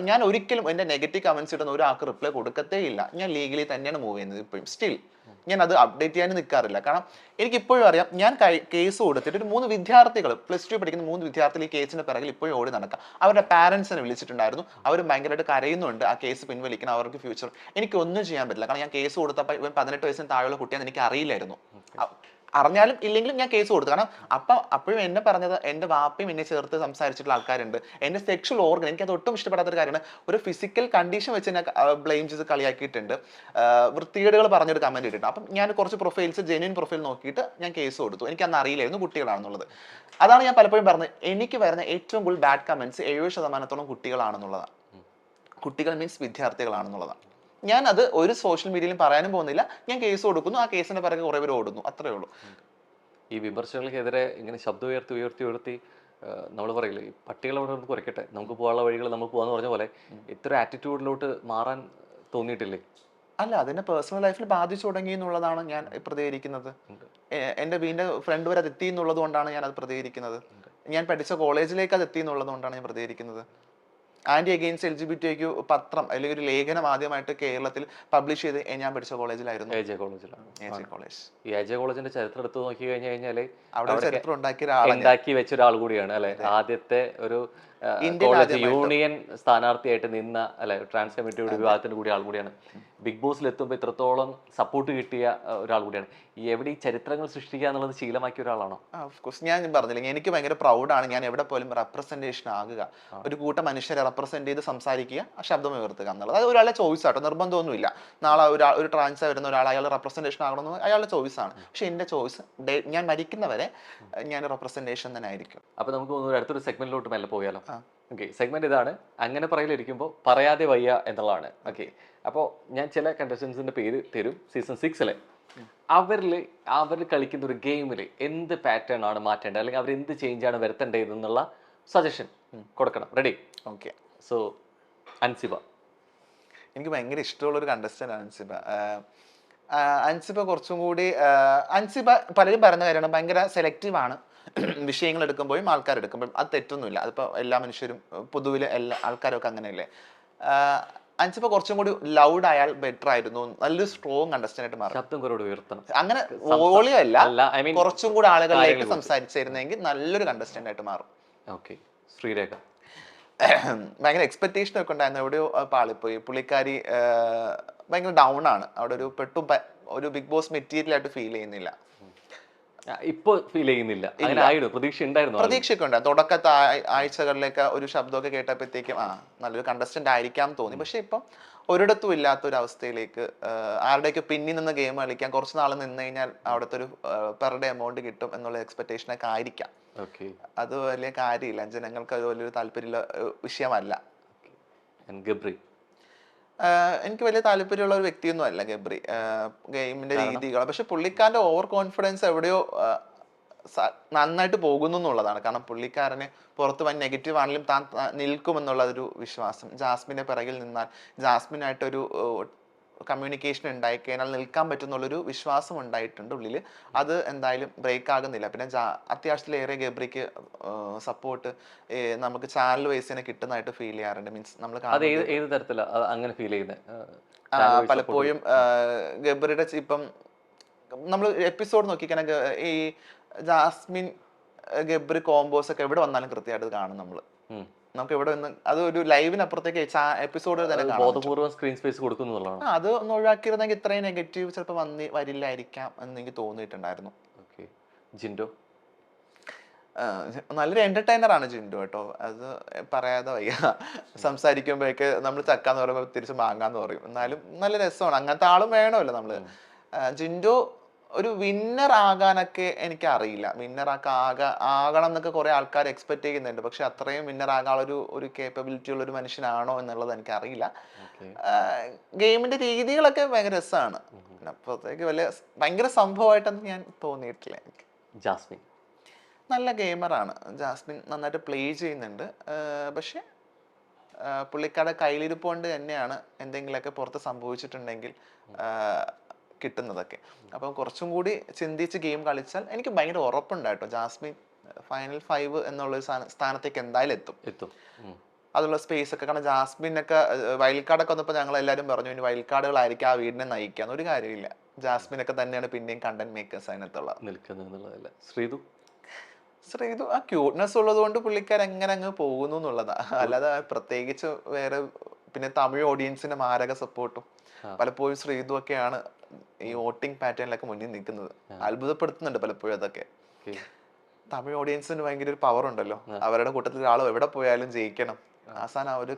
ഞാൻ ഒരിക്കലും എന്റെ നെഗറ്റീവ് കമന്റ്സ് ഇടുന്ന ഒരാൾക്ക് റിപ്ലൈ കൊടുക്കത്തേ ഇല്ല. ഞാൻ ലീഗലി തന്നെയാണ് മൂവ് ചെയ്യുന്നത് ഇപ്പോഴും. സ്റ്റിൽ ഞാൻ അത് അപ്ഡേറ്റ് ചെയ്യാൻ നിൽക്കാറില്ല. കാരണം എനിക്ക് ഇപ്പോഴും അറിയാം, ഞാൻ കേസ് കൊടുത്തിട്ട് ഒരു 3 വിദ്യാർത്ഥികൾ, +2 പഠിക്കുന്ന 3 വിദ്യാർത്ഥികൾ ഈ കേസിന്റെ പിറകിൽ ഇപ്പോഴും ഓടി നടക്കാം. അവരുടെ പാരന്റ്സിനെ വിളിച്ചിട്ടുണ്ടായിരുന്നു. അവർ ഭയങ്കരമായിട്ട് കരയുന്നുണ്ട് ആ കേസ് പിൻവലിക്കണം, അവർക്ക് ഫ്യൂച്ചർ. എനിക്ക് ഒന്നും ചെയ്യാൻ പറ്റില്ല. കാരണം ഞാൻ കേസ് കൊടുത്തപ്പോൾ ഇവൻ 18 വയസ്സിന് താഴെയുള്ള കുട്ടിയാണെന്ന് എനിക്ക് അറിയില്ലായിരുന്നു. അറിഞ്ഞാലും ഇല്ലെങ്കിലും ഞാൻ കേസ് കൊടുത്തു. കാരണം അപ്പോഴും എന്നെ പറഞ്ഞത് എന്റെ വാപ്പയും എന്നെ ചേർത്ത് സംസാരിച്ചിട്ടുള്ള ആൾക്കാരുണ്ട്. എന്റെ സെക്ഷൽ ഓർഗൻ, എനിക്കത് ഒട്ടും ഇഷ്ടപ്പെടാത്തൊരു കാര്യമാണ്. ഒരു ഫിസിക്കൽ കണ്ടീഷൻ വെച്ച് എന്നെ ബ്ലെയിം ചെയ്ത് കളിയാക്കിയിട്ടുണ്ട്. വൃത്തികേടുകൾ പറഞ്ഞൊരു കമന്റ് ഇട്ടിട്ടുണ്ട്. അപ്പം ഞാൻ കുറച്ച് പ്രൊഫൈൽസ്, ജെന്യൂൻ പ്രൊഫൈൽ നോക്കിയിട്ട് ഞാൻ കേസ് കൊടുത്തു. എനിക്ക് അന്ന് അറിയില്ലായിരുന്നു കുട്ടികളാണെന്നുള്ളത്. അതാണ് ഞാൻ പലപ്പോഴും പറഞ്ഞത്, എനിക്ക് വരുന്ന ഏറ്റവും കൂടുതൽ ബാഡ് കമന്റ്സ് 70% കുട്ടികളാണെന്നുള്ളതാണ്. കുട്ടികൾ മീൻസ് വിദ്യാർത്ഥികളാണെന്നുള്ളതാണ്. ഞാൻ അത് ഒരു സോഷ്യൽ മീഡിയയിലും പറയാനും പോകുന്നില്ല. ഞാൻ കേസ് കൊടുക്കുന്നു, ആ കേസിന്റെ പിറകെ കുറെ പേര് ഓടുന്നു, അത്രേ ഉള്ളൂ. ഈ വിമർശനങ്ങൾക്കെതിരെ ഇങ്ങനെ ശബ്ദം ഉയർത്തി നമ്മൾ പറയില്ലേ, ഈ പട്ടികളെ അവിടെ നിന്ന് കുറയ്ക്കട്ടെ, നമുക്ക് പോകാനുള്ള വഴികൾ നമുക്ക് പോകാന്ന് പറഞ്ഞ പോലെ ഇത്ര ആറ്റിറ്റ്യൂഡിലോട്ട് മാറാൻ തോന്നിയിട്ടില്ലേ? അല്ല, അതിന്റെ പേഴ്സണൽ ലൈഫിൽ ബാധിച്ചു തുടങ്ങി എന്നുള്ളതാണ് ഞാൻ പ്രതികരിക്കുന്നത്. എന്റെ വീടിന്റെ ഫ്രണ്ട് വരെ അത് എത്തി എന്നുള്ളത് കൊണ്ടാണ് ഞാൻ അത് പ്രതികരിക്കുന്നത്. ഞാൻ പഠിച്ച കോളേജിലേക്ക് അത് എത്തി എന്നുള്ളത് കൊണ്ടാണ് ഞാൻ പ്രതികരിക്കുന്നത്. ആന്റി അഗെയിൻസ്റ്റ് LGBT പത്രം അല്ലെങ്കിൽ ഒരു ലേഖനം ആദ്യമായിട്ട് കേരളത്തിൽ പബ്ലിഷ് ചെയ്ത് ഞാൻ പഠിച്ച കോളേജിലായിരുന്നു. AJ കോളേജിലാണ്. കോളേജ്. ഈ AJ കോളേജിന്റെ ചരിത്രം എടുത്ത് നോക്കി കഴിഞ്ഞാല് അവിടെ ചരിത്രം ഉണ്ടാക്കി വെച്ച ഒരാൾ കൂടിയാണ് അല്ലെ. ആദ്യത്തെ ഒരു കോളേജ് യൂണിയൻ സ്ഥാനാർത്ഥിയായിട്ട് നിന്ന അല്ലെ, ട്രാൻസ് കമ്മിറ്റിയുടെ വിഭാഗത്തിന്റെ കൂടി ആൾ കൂടിയാണ്. ബിഗ് ബോസിൽ എത്തുമ്പോൾ ഇത്രത്തോളം സപ്പോർട്ട് കിട്ടിയ ഒരാൾ കൂടിയാണ്. എവിടെ ഈ ചരിത്രങ്ങൾ സൃഷ്ടിക്കുക എന്നുള്ളത് ശീലമാക്കിയ ഒരാളാണോ? ഞാൻ പറഞ്ഞില്ലെങ്കിൽ എനിക്ക് ഭയങ്കര പ്രൗഡാണ്. ഞാൻ എവിടെ പോലും റെപ്രസെന്റേഷൻ ആകുക, ഒരു കൂട്ടം മനുഷ്യരെ റെപ്രസെന്റ് ചെയ്ത് സംസാരിക്കുക, ശബ്ദം ഉയർത്തുക എന്നുള്ളത് അത് ഒരാളുടെ ചോയ്സ് ആട്ടോ, നിർബന്ധമൊന്നുമില്ല. നാളെ ഒരു ട്രാൻസ് വരുന്ന ഒരാൾ അയാൾ റെപ്രസെന്റേഷൻ ആകണമെന്ന് അയാളുടെ ചോയ്സ് ആണ്. പക്ഷെ എന്റെ ചോയ്സ് ഞാൻ മരിക്കുന്നവരെ ഞാൻ റെപ്രസെന്റേഷൻ തന്നെ ആയിരിക്കും. അപ്പൊ നമുക്ക് അടുത്തൊരു സെഗ്മെന്റിലോട്ട് മെല്ലെ പോയാലോ? ഓക്കെ, സെഗ്മെന്റ് ഇതാണ്, അങ്ങനെ പറയലിരിക്കുമ്പോൾ പറയാതെ വയ്യ എന്നുള്ളതാണ്. ഓക്കെ, അപ്പോൾ ഞാൻ ചില കണ്ടസ്റ്റൻസിന്റെ പേര് തരും സീസൺ 6-ലെ. അവർ കളിക്കുന്ന ഒരു ഗെയിമിൽ എന്ത് പാറ്റേൺ ആണ് മാറ്റേണ്ടത്, അല്ലെങ്കിൽ അവർ എന്ത് ചേഞ്ച് ആണ് വരുത്തേണ്ടത് എന്നുള്ള സജഷൻ കൊടുക്കണം. റെഡി? ഓക്കെ. സോ അൻസിബ. എനിക്ക് ഭയങ്കര ഇഷ്ടമുള്ള ഒരു കണ്ടസ്റ്റന്റ് ആണ് അൻസിബ. അൻസിബ കുറച്ചും കൂടി അൻസിബ പലരും പറയുന്ന കാര്യമാണ്, ഭയങ്കര സെലക്റ്റീവ് ആണ് വിഷയങ്ങൾ എടുക്കുമ്പോഴും ആൾക്കാരെടുക്കുമ്പോഴും. അത് തെറ്റൊന്നുമില്ല, അതിപ്പോൾ എല്ലാ മനുഷ്യരും പൊതുവിൽ എല്ലാ ആൾക്കാരൊക്കെ അങ്ങനെയല്ലേ. അൻസിബ കുറച്ചും കൂടി ലൗഡ് ആയാൽ ബെറ്റർ ആയിരുന്നു, നല്ലൊരു സ്ട്രോങ് കണ്ടസ്റ്റന്റ് ആയിട്ട് മാറും. ശബ്ദം കുറവ് ഉയർത്തണം, അങ്ങനെ വോളിയം അല്ല, കുറച്ചും കൂടി ആളുകളിലേക്ക് സംസാരിച്ചിരുന്നെങ്കിൽ നല്ലൊരു കണ്ടസ്റ്റന്റ് ആയിട്ട് മാറും. ഓക്കെ. ശ്രീരേഖ. ഭയങ്കര എക്സ്പെക്ടേഷൻ ഒക്കെ ഉണ്ടായിരുന്നു, എവിടെയോ പാളിപ്പോയി. പുള്ളിക്കാരി ഭയങ്കര ഡൗൺ ആണ്, അവിടെ ഒരു ബിഗ് ബോസ് മെറ്റീരിയൽ ആയിട്ട് ഫീൽ ചെയ്യുന്നില്ല. ഇപ്പൊ ഫീൽ ചെയ്യുന്നില്ല. പ്രതീക്ഷയൊക്കെ ഉണ്ട്. തുടക്കത്തെ ആഴ്ചകളിലേക്ക് ഒരു ശബ്ദമൊക്കെ കേട്ടപ്പോഴത്തേക്കും നല്ലൊരു കണ്ടസ്റ്റന്റ് ആയിരിക്കാം തോന്നി. പക്ഷെ ഇപ്പം ഒരിടത്തും ഇല്ലാത്തൊരു അവസ്ഥയിലേക്ക്, ആരുടെയൊക്കെ പിന്നിൽ നിന്ന് ഗെയിം കളിക്കാൻ കുറച്ച് നാൾ നിന്ന് കഴിഞ്ഞാൽ അവിടുത്തെ ഒരു പെർ ഡേ എമൗണ്ട് കിട്ടും എന്നുള്ള എക്സ്പെക്ടേഷനൊക്കെ ആയിരിക്കാം. അത് വലിയ കാര്യമില്ല, ജനങ്ങൾക്ക് അത് വലിയൊരു താല്പര്യമുള്ള വിഷയമല്ല. എനിക്ക് വലിയ താല്പര്യമുള്ള ഒരു വ്യക്തിയൊന്നും അല്ല ഗബ്രി, ഗെയിമിന്റെ രീതികൾ. പക്ഷെ പുള്ളിക്കാരന്റെ ഓവർ കോൺഫിഡൻസ് എവിടെയോ നന്നായിട്ട് പോകുന്നു എന്നുള്ളതാണ്. കാരണം പുള്ളിക്കാരന് പുറത്ത് വൻ നെഗറ്റീവ് ആണെങ്കിലും താൻ നിൽക്കുമെന്നുള്ളതൊരു വിശ്വാസം. ജാസ്മിന്റെ പിറകിൽ നിന്നാൽ, ജാസ്മിനായിട്ടൊരു കമ്മ്യൂണിക്കേഷൻ ഉണ്ടായിക്കഴിഞ്ഞാൽ നിൽക്കാൻ പറ്റുന്നുള്ളൊരു വിശ്വാസം ഉണ്ടായിട്ടുണ്ട് ഉള്ളിൽ. അത് എന്തായാലും ബ്രേക്ക് ആകുന്നില്ല. പിന്നെ അത്യാവശ്യത്തിലേറെ ഗബ്രിക്ക് സപ്പോർട്ട് നമുക്ക് ചാനൽ വൈസ് തന്നെ കിട്ടുന്നതായിട്ട് ഫീൽ ചെയ്യാറുണ്ട്. മീൻസ് നമ്മൾ പലപ്പോഴും ഗബ്രിയുടെ ഇപ്പം നമ്മൾ എപ്പിസോഡ് നോക്കിക്കഴിഞ്ഞാൽ ഈ ജാസ്മിൻ ഗബ്രി കോമ്പോസ് ഒക്കെ എവിടെ വന്നാലും കൃത്യമായിട്ട് കാണും നമ്മൾ. നമുക്ക് എവിടെ നിന്ന് അത് ഒരു ലൈവിനപ്പുറത്തേക്ക് എപ്പിസോഡ് തന്നെ സ്ക്രീൻ സ്പേസ് കൊടുക്കുന്നതാണ്. അത് ഒന്ന് ഒഴിവാക്കിയിരുന്നെങ്കിൽ ഇത്രയും നെഗറ്റീവ് ചിലപ്പോൾ വരില്ലായിരിക്കാം എന്ന് എനിക്ക് തോന്നിയിട്ടുണ്ടായിരുന്നു. ജിൻഡോ നല്ലൊരു എന്റർടൈനർ ആണ് ജിൻഡോ കേട്ടോ, അത് പറയാതെ വയ്യ. സംസാരിക്കുമ്പോഴേക്ക് നമ്മൾ ചക്കാന്ന് പറയുമ്പോൾ തിരിച്ച് മാങ്ങാന്ന് പറയും, എന്നാലും നല്ല രസമാണ്. അങ്ങനത്തെ ആളും വേണമല്ലോ നമ്മള്. ജിൻഡോ ഒരു വിന്നർ ആകാനൊക്കെ എനിക്ക് അറിയില്ല. വിന്നർ ആകണം എന്നൊക്കെ കുറെ ആൾക്കാർ എക്സ്പെക്ട് ചെയ്യുന്നുണ്ട്. പക്ഷെ അത്രയും വിന്നർ ആകാനുള്ള ഒരു കേപ്പബിലിറ്റി ഉള്ള ഒരു മനുഷ്യനാണോ എന്നുള്ളത് എനിക്ക് അറിയില്ല. ഗെയിമിന്റെ രീതികളൊക്കെ ഭയങ്കര രസമാണ്. അപ്പത്തേക്ക് ഭയങ്കര സംഭവമായിട്ടൊന്നും ഞാൻ തോന്നിയിട്ടില്ല എനിക്ക്. ജാസ്മിൻ നല്ല ഗെയിമറാണ്. ജാസ്മിൻ നന്നായിട്ട് പ്ലേ ചെയ്യുന്നുണ്ട്. പക്ഷെ പുള്ളിക്കാരുടെ കയ്യിലിരിപ്പ് കൊണ്ട് തന്നെയാണ് എന്തെങ്കിലുമൊക്കെ പുറത്ത് സംഭവിച്ചിട്ടുണ്ടെങ്കിൽ കിട്ടുന്നതൊക്കെ. അപ്പം കുറച്ചും കൂടി ചിന്തിച്ച് ഗെയിം കളിച്ചാൽ എനിക്ക് ഭയങ്കര ഉറപ്പുണ്ടായിട്ടോ ജാസ്മിൻ ഫൈനൽ 5 എന്നുള്ള ഒരു സ്ഥാനത്തേക്ക് എന്തായാലും എത്തും. അതുള്ള സ്പേസ് ഒക്കെ. കാരണം ജാസ്മിനൊക്കെ വൈൽഡ് കാർഡൊക്കെ വന്നപ്പോൾ ഞങ്ങൾ എല്ലാവരും പറഞ്ഞു ഇനി വൈൽഡ് കാർഡുകളായിരിക്കും ആ വീടിനെ നയിക്കാന്ന്. ഒരു കാര്യമില്ല, ജാസ്മിനൊക്കെ തന്നെയാണ് പിന്നെയും കണ്ടന്റ് മേക്കേഴ്സ് അതിനകത്തുള്ളത് നിൽക്കുന്നുള്ളതല്ല. ശ്രീതു ആ ക്യൂട്ട്നെസ് ഉള്ളത് കൊണ്ട് പുള്ളിക്കാർ എങ്ങനെ അങ്ങ് പോകുന്നു എന്നുള്ളതാ. അല്ലാതെ പ്രത്യേകിച്ച് വേറെ. പിന്നെ തമിഴ് ഓഡിയൻസിന്റെ മാരക സപ്പോർട്ടും പലപ്പോഴും ശ്രീതു ഒക്കെയാണ് ഈ വോട്ടിംഗ് പാറ്റേണിലൊക്കെ മുന്നിൽ നിൽക്കുന്നത്. അത്ഭുതപ്പെടുത്തുന്നുണ്ട് പലപ്പോഴും അതൊക്കെ. തമിഴ് ഓഡിയൻസിന് ഭയങ്കര ഒരു പവർ ഉണ്ടല്ലോ, അവരുടെ കൂട്ടത്തിൽ ഒരാളോ എവിടെ പോയാലും ജയിക്കണം. അവസാനം അവര്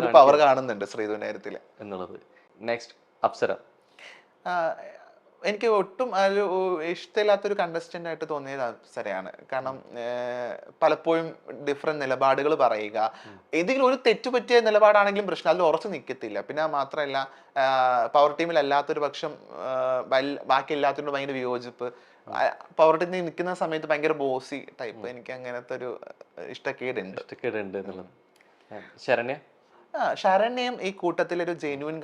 ഒരു പവർ കാണുന്നുണ്ട് ശ്രീതുവിന്റെ കാര്യത്തില് എന്നുള്ളത്. നെക്സ്റ്റ് അപ്സര. എനിക്ക് ഒട്ടും ഒരു ഇഷ്ടമില്ലാത്തൊരു കണ്ടസ്റ്റന്റ് ആയിട്ട് തോന്നിയത് അപ്സരയാണ്. കാരണം പലപ്പോഴും ഡിഫറെന്റ് നിലപാടുകൾ പറയുക. ഏതെങ്കിലും ഒരു തെറ്റുപറ്റിയ നിലപാടാണെങ്കിലും പ്രശ്നം, അതിൽ ഉറച്ചു നിൽക്കത്തില്ല. പിന്നെ മാത്രമല്ല പവർ ടീമിൽ അല്ലാത്തൊരു പക്ഷം ബാക്കി എല്ലാത്തിനോട് ഭയങ്കര വിയോജിപ്പ്. പവർ ടീമിൽ നിൽക്കുന്ന സമയത്ത് ഭയങ്കര ബോസി ടൈപ്പ്. എനിക്ക് അങ്ങനത്തെ ഒരു ഇഷ്ടക്കേടുണ്ട് എന്നുള്ളത്. ശരണ്യ. ശരണ്യം ഈ കൂട്ടത്തിൽ ഒരു ജെന്യൂൻ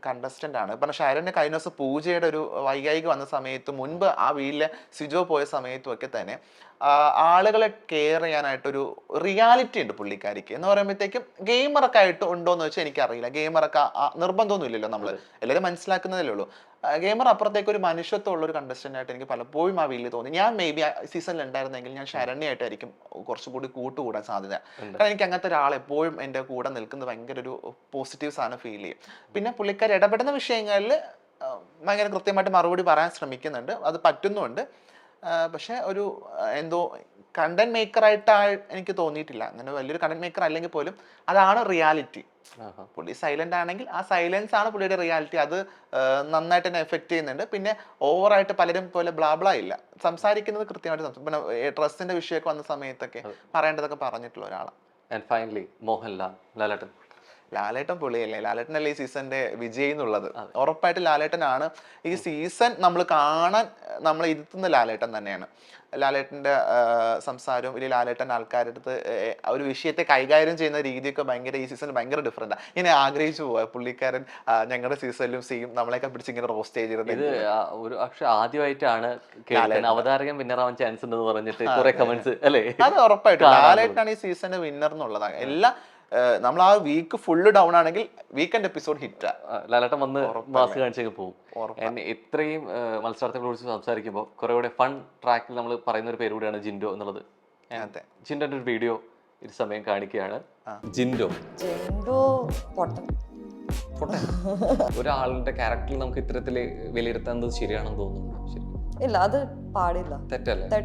കണ്ടസ്റ്റന്റ് ആണ്. പറഞ്ഞ ശരണ്യ കഴിഞ്ഞ ദിവസം പൂജയുടെ ഒരു വൈകായിക വന്ന സമയത്ത് മുൻപ് ആ വീട്ടിലെ സിജോ പോയ സമയത്തും ഒക്കെ തന്നെ ആളുകളെ കെയർ ചെയ്യാനായിട്ടൊരു റിയാലിറ്റി ഉണ്ട് പുള്ളിക്കാരിക്ക്. എന്ന് പറയുമ്പോഴത്തേക്കും ഗെയിമറൊക്കെ ആയിട്ട് ഉണ്ടോ എന്ന് വെച്ചാൽ എനിക്കറിയില്ല. ഗെയിമറൊക്കെ നിർബന്ധമൊന്നും ഇല്ലല്ലോ, നമ്മൾ എല്ലാവരും മനസ്സിലാക്കുന്നതല്ലേ ഉള്ളൂ. ഗെയിമർ അപ്പുറത്തേക്ക് ഒരു മനുഷ്യത്വം ഉള്ള ഒരു കണ്ടസ്റ്റന്റ് ആയിട്ട് എനിക്ക് പലപ്പോഴും ആ വീട്ടിൽ തോന്നി. ഞാൻ മേ ബി സീസണിൽ ഉണ്ടായിരുന്നെങ്കിൽ ഞാൻ ശരണ്യായിട്ടായിരിക്കും കുറച്ചുകൂടി കൂട്ടുകൂടാൻ സാധ്യത. കാരണം എനിക്ക് അങ്ങനത്തെ ഒരാൾ എപ്പോഴും എൻ്റെ കൂടെ നിൽക്കുന്നത് ഭയങ്കര ഒരു പോസിറ്റീവ് സാധനം ഫീൽ ചെയ്യും. പിന്നെ പുള്ളിക്കാർ ഇടപെടുന്ന വിഷയങ്ങളിൽ ഭയങ്കര കൃത്യമായിട്ട് മറുപടി പറയാൻ ശ്രമിക്കുന്നുണ്ട്, അത് പറ്റുന്നുണ്ട്. പക്ഷെ ഒരു എന്തോ കണ്ടന്റ് മേക്കറായിട്ട് എനിക്ക് തോന്നിയിട്ടില്ല. അങ്ങനെ വലിയൊരു കണ്ടന്റ് മേക്കർ അല്ലെങ്കിൽ പോലും അതാണ് റിയാലിറ്റി. പുള്ളി സൈലന്റ് ആണെങ്കിൽ ആ സൈലൻസ് ആണ് പുള്ളിയുടെ റിയാലിറ്റി. അത് നന്നായിട്ട് തന്നെ എഫക്ട് ചെയ്യുന്നുണ്ട്. പിന്നെ ഓവറായിട്ട് പലരും പോലെ ബ്ലാബ്ലാ ഇല്ല, സംസാരിക്കുന്നത് കൃത്യമായിട്ട്. പിന്നെ ഡ്രസ്സിന്റെ വിഷയമൊക്കെ വന്ന സമയത്തൊക്കെ പറയേണ്ടതൊക്കെ പറഞ്ഞിട്ടുള്ള ഒരാളാണ്. And finally Mohanlal. ലാലേട്ടൻ പൊളിയല്ലേ. ലാലേട്ടനല്ലേ ഈ സീസണിന്റെ വിജയി എന്നുള്ളത്. ഉറപ്പായിട്ട് ലാലേട്ടനാണ് ഈ സീസൺ നമ്മൾ കാണാൻ നമ്മളെ ഇരുത്തുന്ന ലാലേട്ടൻ തന്നെയാണ്. ലാലേട്ടന്റെ സംസാരവും ഇല്ലെങ്കിൽ ലാലേട്ടൻ ആൾക്കാരുടെ അടുത്ത് ഒരു വിഷയത്തെ കൈകാര്യം ചെയ്യുന്ന രീതിയൊക്കെ ഭയങ്കര ഈ സീസൺ ഭയങ്കര ഡിഫറെന്റാണ്. ഇങ്ങനെ ആഗ്രഹിച്ചു പോവാ പുള്ളിക്കാരൻ ഞങ്ങളുടെ സീസണിലും ചെയ്യും, നമ്മളെയൊക്കെ പിടിച്ച് ഇങ്ങനെ റോസ്റ്റ് ചെയ്തിരുന്നത്. ഇത് ഒരു പക്ഷെ ആദ്യമായിട്ടാണ് അവതാരകൻ വിന്നർ ആവാൻ ചാൻസ് ഉണ്ടെന്ന് പറഞ്ഞിട്ട് കുറെ കമന്റ്സ് അല്ലേ. അത് ഉറപ്പായിട്ടും ലാലേട്ടനാണ് ഈ സീസണിന്റെ വിന്നർ എന്നുള്ളതാണ്. എല്ലാ നമ്മൾ ആ വീക്ക് ഫുള്ള് ഡൗൺ ആണെങ്കിൽ വീക്കെൻഡ് എപ്പിസോഡ് ഹിറ്റ്. ലാലേട്ടൻ വന്ന് മാസ് കാണിച്ചൊക്കെ പോകും. ഇത്രയും മത്സരാർത്ഥികളെ കുറിച്ച് സംസാരിക്കുമ്പോൾ കുറെ കൂടെ ഫൺ ട്രാക്കിൽ നമ്മൾ പറയുന്ന ഒരു പേര് കൂടിയാണ് ജിൻഡോ എന്നുള്ളത്. ജിൻഡോന്റെ ഒരു വീഡിയോ ഈ സമയം കാണിക്കുകയാണ്. ജിൻഡോ ഒരാളുടെ ക്യാരക്ടറിൽ നമുക്ക് ഇത്തരത്തില് വിലയിരുത്താൻ ശരിയാണെന്ന് തോന്നുന്നു. ശരി ഇല്ല, അത് പാടില്ല, തെറ്റല്ലേ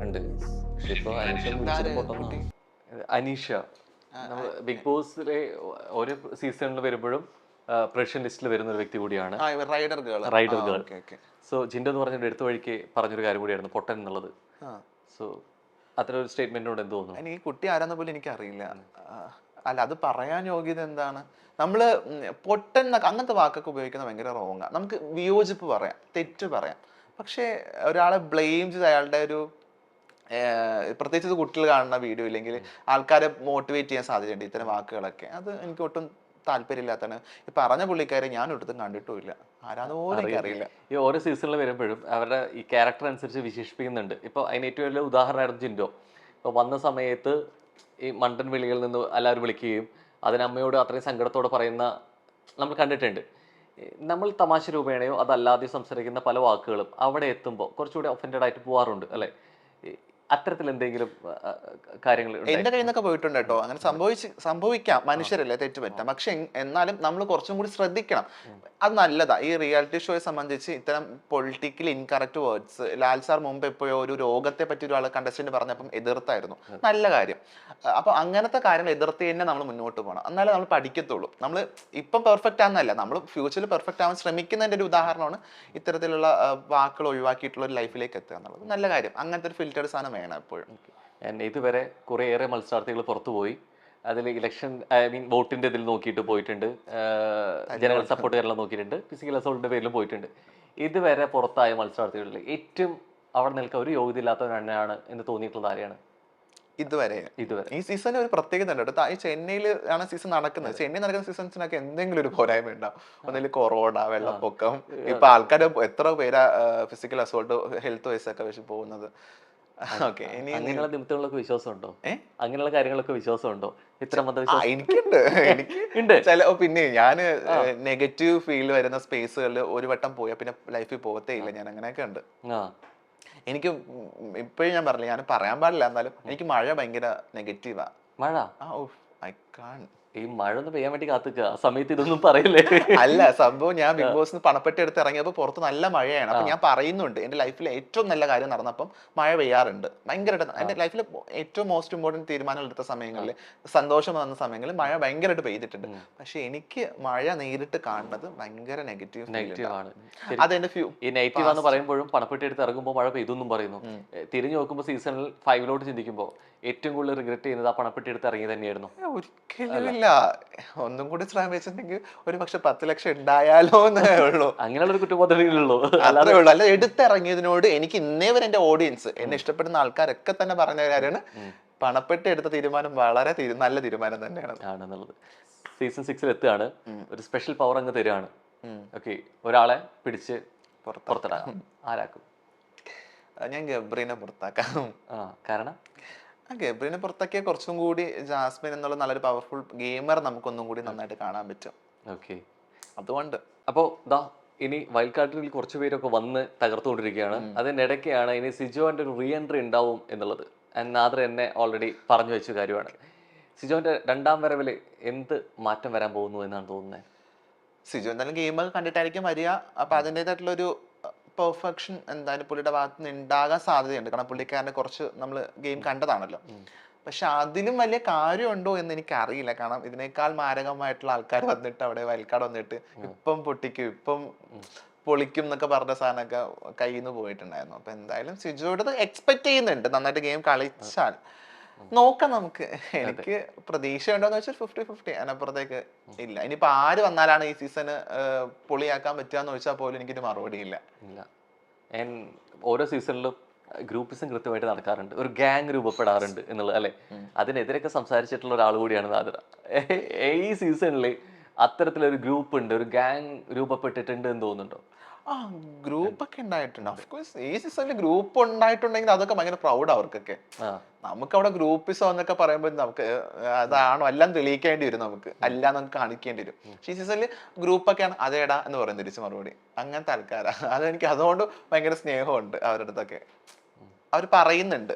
ഉണ്ട്. ഇപ്പൊ അനീഷ നമ്മൾ ബിഗ് ബോസിലെ ഓരോ സീസണിൽ വരുമ്പോഴും പ്രഷൻ ലിസ്റ്റിൽ വരുന്ന ഒരു വ്യക്തി കൂടിയാണ്, റൈഡർ ഗേൾ. സോ ജിൻഡോ എന്ന് പറഞ്ഞ എടുത്ത വഴിക്ക് പറഞ്ഞൊരു കാര്യം കൂടിയായിരുന്നു പൊട്ടൻ എന്നുള്ളത്. സോ അത്ര ഒരു സ്റ്റേറ്റ്മെന്റിനോട് എന്ത് തോന്നുന്നു? എനിക്ക് ഈ കുട്ടി ആരാന്ന പോലും എനിക്കറിയില്ല. അല്ല, അത് പറയാൻ യോഗ്യത എന്താണ്? നമ്മള് പൊട്ടൻ അങ്ങനത്തെ വാക്കൊക്കെ ഉപയോഗിക്കുന്നത് ഭയങ്കര റോങ്ങാ. നമുക്ക് വിയോജിപ്പ് പറയാം, തെറ്റ് പറയാം. പക്ഷെ ഒരാളെ ബ്ലെയിം ചെയ്ത് അയാളുടെ ഒരു പ്രത്യേകിച്ച് കുട്ടികൾ കാണുന്ന വീഡിയോ ഇല്ലെങ്കിൽ ആൾക്കാരെ മോട്ടിവേറ്റ് ചെയ്യാൻ സാധ്യതയുണ്ട് ഇത്തരം വാക്കുകളൊക്കെ. അത് എനിക്ക് ഒട്ടും താല്പര്യമില്ലാത്തതാണ്. ഈ പറഞ്ഞ പുള്ളിക്കാരെ ഞാൻ ഒട്ടും കണ്ടിട്ടുമില്ല, ആരാന്ന് പോലും എനിക്കറിയില്ല. ഈ ഓരോ സീസണിൽ വരുമ്പോഴും അവരുടെ ഈ ക്യാരക്ടർ അനുസരിച്ച് വിശേഷിപ്പിക്കുന്നുണ്ട്. ഇപ്പോൾ അതിന് ഏറ്റവും വലിയ ഉദാഹരണമായിരുന്നു ജിൻഡോ. ഇപ്പോൾ വന്ന സമയത്ത് ഈ മണ്ടൻ വിളികളിൽ നിന്ന് എല്ലാവരും വിളിക്കുകയും അതിനമ്മയോട് അത്രയും സങ്കടത്തോടെ പറയുന്ന നമ്മൾ കണ്ടിട്ടുണ്ട്. നമ്മൾ തമാശ രൂപേണയോ അതല്ലാതെ സംസാരിക്കുന്ന പല വാക്കുകളും അവിടെ എത്തുമ്പോൾ കുറച്ചുകൂടി ഒഫൻഡഡ് ആയിട്ട് പോകാറുണ്ട് അല്ലേ. അത്തരത്തിൽ എന്തെങ്കിലും കാര്യങ്ങൾ എന്റെ കയ്യിൽ നിന്നൊക്കെ പോയിട്ടുണ്ട് കേട്ടോ. അങ്ങനെ സംഭവിക്കാം, മനുഷ്യരല്ലേ, തെറ്റ് പറ്റാം. പക്ഷെ എന്നാലും നമ്മൾ കുറച്ചും കൂടി ശ്രദ്ധിക്കണം. അത് നല്ലതാ. ഈ റിയാലിറ്റി ഷോയെ സംബന്ധിച്ച് ഇത്തരം politically incorrect words, Lal sir മുമ്പ് എപ്പോഴോ ഒരു രോഗത്തെ പറ്റി ഒരാൾ കണ്ടസ്റ്റന്റ് പറഞ്ഞപ്പം എതിർത്തായിരുന്നു. നല്ല കാര്യം. അപ്പൊ അങ്ങനത്തെ കാര്യങ്ങൾ എതിർത്ത് തന്നെ നമ്മൾ മുന്നോട്ട് പോകണം. എന്നാലേ നമ്മൾ പഠിക്കത്തുള്ളൂ. നമ്മൾ ഇപ്പം പെർഫെക്റ്റ് ആണെന്നല്ല, നമ്മൾ ഫ്യൂച്ചറിൽ പെർഫെക്റ്റ് ആവാൻ ശ്രമിക്കുന്നതിന്റെ ഒരു ഉദാഹരണമാണ് ഇത്തരത്തിലുള്ള വാക്കുകൾ ഒഴിവാക്കിയിട്ടുള്ള ഒരു ലൈഫിലേക്ക് എത്തുക എന്നുള്ളത്. നല്ല കാര്യം. അങ്ങനത്തെ ഒരു ഫിൽറ്റേഡ് സാധനം വേണം എപ്പോഴും. ഇതുവരെ കുറേയേറെ മത്സരാർത്ഥികൾ പുറത്തുപോയി. അതിൽ ഇലക്ഷൻ വോട്ടിന്റെ ഇതിൽ നോക്കിയിട്ട് പോയിട്ടുണ്ട്, ജനറൽ സപ്പോർട്ട് കാരണം നോക്കിയിട്ടുണ്ട്, ഫിസിക്കൽ അസോൾട്ടിന്റെ പേരിലും പോയിട്ടുണ്ട്. ഇതുവരെ പുറത്തായ മത്സരാർത്ഥികളിൽ ഏറ്റവും അവിടെ നിൽക്കാൻ ഒരു യോഗ്യത ഇല്ലാത്തവൻ തന്നെയാണ് എന്ന് തോന്നിയിട്ടുള്ളത് ആരെയാണ് ഇതുവരെ? ഈ സീസണിൽ ഒരു പ്രത്യേകത ഉണ്ട് കേട്ടോ. ഈ ചെന്നൈയിൽ ആണ് സീസൺ നടക്കുന്നത്. ചെന്നൈ നടക്കുന്ന സീസൺസിനൊക്കെ എന്തെങ്കിലും ഒരു പോരായ്മ ഉണ്ടാവും. ഒന്നിൽ കൊറോണ, വെള്ളപ്പൊക്കം. ഇപ്പൊ ആൾക്കാർ എത്ര പേരാ ഫിസിക്കൽ അസോൾട്ട്, ഹെൽത്ത് വൈസ് ഒക്കെ വെച്ച് പോകുന്നത്. അങ്ങനെയുള്ള നിമിത്തങ്ങളൊക്കെ വിശ്വാസമുണ്ടോ? അങ്ങനെയുള്ള കാര്യങ്ങളൊക്കെ വിശ്വാസമുണ്ടോ? ഇത്ര എനിക്കുണ്ട്. പിന്നെ ഞാന് നെഗറ്റീവ് ഫീൽ വരുന്ന സ്പേസുകളിൽ ഒരു വട്ടം പോയാൽ പിന്നെ ലൈഫിൽ പോകത്തേ ഇല്ല. ഞാൻ അങ്ങനെയൊക്കെ ഉണ്ട്. എനിക്ക് ഇപ്പോഴും ഞാൻ പറഞ്ഞില്ല, ഞാൻ പറയാൻ പാടില്ല, എന്നാലും എനിക്ക് മഴ ഭയങ്കര നെഗറ്റീവാ. മഴ ഐ കാൺ. ഈ മഴ ഒന്ന് പെയ്യാൻ വേണ്ടി കാത്തുക, ആ സമയത്ത് ഇതൊന്നും പറയില്ലേ? അല്ല, സംഭവം ഞാൻ ബിഗ് ബോസിന് പണപ്പെട്ടി എടുത്ത് ഇറങ്ങിയപ്പോൾ പുറത്ത് നല്ല മഴയാണ്. അപ്പൊ ഞാൻ പറയുന്നുണ്ട്, എന്റെ ലൈഫിൽ ഏറ്റവും നല്ല കാര്യം നടന്നപ്പം മഴ പെയ്യാറുണ്ട് ഭയങ്കരമായിട്ട്. എന്റെ ലൈഫിൽ ഏറ്റവും മോസ്റ്റ് ഇമ്പോർട്ടൻറ്റ് തീരുമാനം എടുത്ത സമയങ്ങളിൽ, സന്തോഷം വന്ന സമയങ്ങളിൽ മഴ ഭയങ്കരമായിട്ട് പെയ്തിട്ടുണ്ട്. പക്ഷെ എനിക്ക് മഴ നേരിട്ട് കാണുന്നത് ഭയങ്കര നെഗറ്റീവ് ആണ്. അതെന്റെ ഈ നെഗറ്റീവ് എന്ന് പറയുമ്പോഴും പണപ്പെട്ടി എടുത്ത് ഇറങ്ങുമ്പോൾ മഴ പെയ്തൊന്നും പറയുന്നു. തിരിഞ്ഞു നോക്കുമ്പോൾ സീസണിൽ 5 ചിന്തിക്കുമ്പോൾ ഏറ്റവും കൂടുതൽ റിഗ്രറ്റ് ചെയ്യുന്നത് ആ പണപ്പെട്ടി എടുത്ത് ഇറങ്ങി തന്നെയായിരുന്നു. ഒരിക്കലും ഒന്നും കൂടി ശ്രമിച്ചിട്ടുണ്ടെങ്കിൽ ഒരു പക്ഷെ 10 ലക്ഷം ഉണ്ടായാലോ എന്നേ ഉള്ളൂ. അങ്ങനെയുള്ള ഒരു കുറ്റബോധമുള്ളൂ. അത്രേ ഉള്ളൂ. അല്ല, എടുത്തിറങ്ങിയതിനോട് എനിക്ക് ഇന്നേ വരെ എന്റെ ഓഡിയൻസ്, എന്നെ ഇഷ്ടപ്പെടുന്ന ആൾക്കാരൊക്കെ തന്നെ പറഞ്ഞ കാര്യമാണ്, പണപ്പെട്ടി എടുത്ത തീരുമാനം വളരെ നല്ല തീരുമാനം തന്നെയാണ്. സീസൺ 6 എത്തുകയാണ്. ഒരു സ്പെഷ്യൽ പവർ അങ്ങ് തരുകയാണ്. ഓക്കെ, ഒരാളെ പിടിച്ച് പുറത്തിടാം. ആരാക്കും? ഞാൻ ഗബ്രീനെ പുറത്താക്കാം. കാരണം ഗബ്രീനെ പുറത്താക്കിയ കുറച്ചും കൂടി ജാസ്മിൻ എന്നുള്ള നല്ലൊരു പവർഫുൾ ഗെയിമർ നമുക്കൊന്നും കൂടി നന്നായിട്ട് കാണാൻ പറ്റും. ഓക്കെ, അതുകൊണ്ട് അപ്പോൾ ഇനി വൈൽഡ് കാർഡിൽ കുറച്ച് പേരൊക്കെ വന്ന് തകർത്തുകൊണ്ടിരിക്കുകയാണ്. അതിനിടയ്ക്കാണ് ഇനി സിജോന്റെ ഒരു റീ എൻട്രി ഉണ്ടാവും എന്നുള്ളത് നാദർ എന്നെ ഓൾറെഡി പറഞ്ഞു വെച്ച കാര്യമാണ്. സിജോന്റെ 2ാം വരവില് എന്ത് മാറ്റം വരാൻ പോകുന്നു എന്നാണ് തോന്നുന്നത്? സിജോ എന്തായാലും ഗെയിമൊക്കെ കണ്ടിട്ടായിരിക്കും വരിക. അപ്പൊ അതിൻ്റെതായിട്ടുള്ളൊരു പെർഫെക്ഷൻ എന്തായാലും പുള്ളിയുടെ ഭാഗത്ത് നിന്ന് ഉണ്ടാകാൻ സാധ്യതയുണ്ട്. കാരണം പുള്ളിക്കാരനെ കുറച്ച് നമ്മൾ ഗെയിം കണ്ടതാണല്ലോ. പക്ഷെ അതിലും വലിയ കാര്യമുണ്ടോ എന്ന് എനിക്ക് അറിയില്ല. കാരണം ഇതിനേക്കാൾ മാരകമായിട്ടുള്ള ആൾക്കാർ വന്നിട്ട് അവിടെ വയൽക്കാട് വന്നിട്ട് ഇപ്പം പൊട്ടിക്കും, ഇപ്പം പൊളിക്കും എന്നൊക്കെ പറഞ്ഞ സാധനമൊക്കെ കയ്യിൽ നിന്ന് പോയിട്ടുണ്ടായിരുന്നു. അപ്പൊ എന്തായാലും സിജോയോട് എക്സ്പെക്ട് ചെയ്യുന്നുണ്ട് നന്നായിട്ട് ഗെയിം കളിച്ചാൽ. നോക്കാം നമുക്ക്. എനിക്ക് പ്രതീക്ഷ ഉണ്ടോന്ന് വെച്ചാൽ 50-50, അതിനപ്പുറത്തേക്ക് ഇല്ല. ഇനിയിപ്പോ ആര് വന്നാലാണ് ഈ സീസണ് പൊളിയാക്കാൻ പറ്റുകയെന്ന് ചോദിച്ചാൽ പോലും എനിക്കൊരു മറുപടി ഇല്ല. ഓരോ സീസണിലും ഗ്രൂപ്പിസം കൃത്യമായിട്ട് നടക്കാറുണ്ട്, ഒരു ഗ്യാങ് രൂപപ്പെടാറുണ്ട് എന്നുള്ളത് അല്ലെ. അതിനെതിരൊക്കെ സംസാരിച്ചിട്ടുള്ള ഒരാൾ കൂടിയാണ് നാദിറ. ഈ സീസണിൽ അത്തരത്തിലൊരു ഗ്രൂപ്പ് ഉണ്ട്, ഒരു ഗ്യാങ് രൂപപ്പെട്ടിട്ടുണ്ട് എന്ന് തോന്നുന്നുണ്ടോ? ഗ്രൂപ്പ് ഒക്കെ ഉണ്ടായിട്ടുണ്ട്. ഓഫ്കോഴ്സ് ഈ സീസണിൽ ഗ്രൂപ്പ് ഉണ്ടായിട്ടുണ്ടെങ്കിൽ അതൊക്കെ ഭയങ്കര പ്രൗഡ് അവർക്കൊക്കെ. നമുക്ക് അവിടെ ഗ്രൂപ്പിസം എന്നൊക്കെ പറയുമ്പോൾ നമുക്ക് അതാണോ എല്ലാം തെളിയിക്കേണ്ടി വരും, നമുക്ക് അല്ല നമുക്ക് കാണിക്കേണ്ടി വരും. പക്ഷെ ഈ സീസണിൽ ഗ്രൂപ്പൊക്കെയാണ് അതേടാ എന്ന് പറയും തിരിച്ചു മറുപടി. അങ്ങനത്തെ ആൾക്കാരാ. അതെനിക്ക് അതുകൊണ്ട് ഭയങ്കര സ്നേഹമുണ്ട് അവരുടെ അടുത്തൊക്കെ. അവർ പറയുന്നുണ്ട്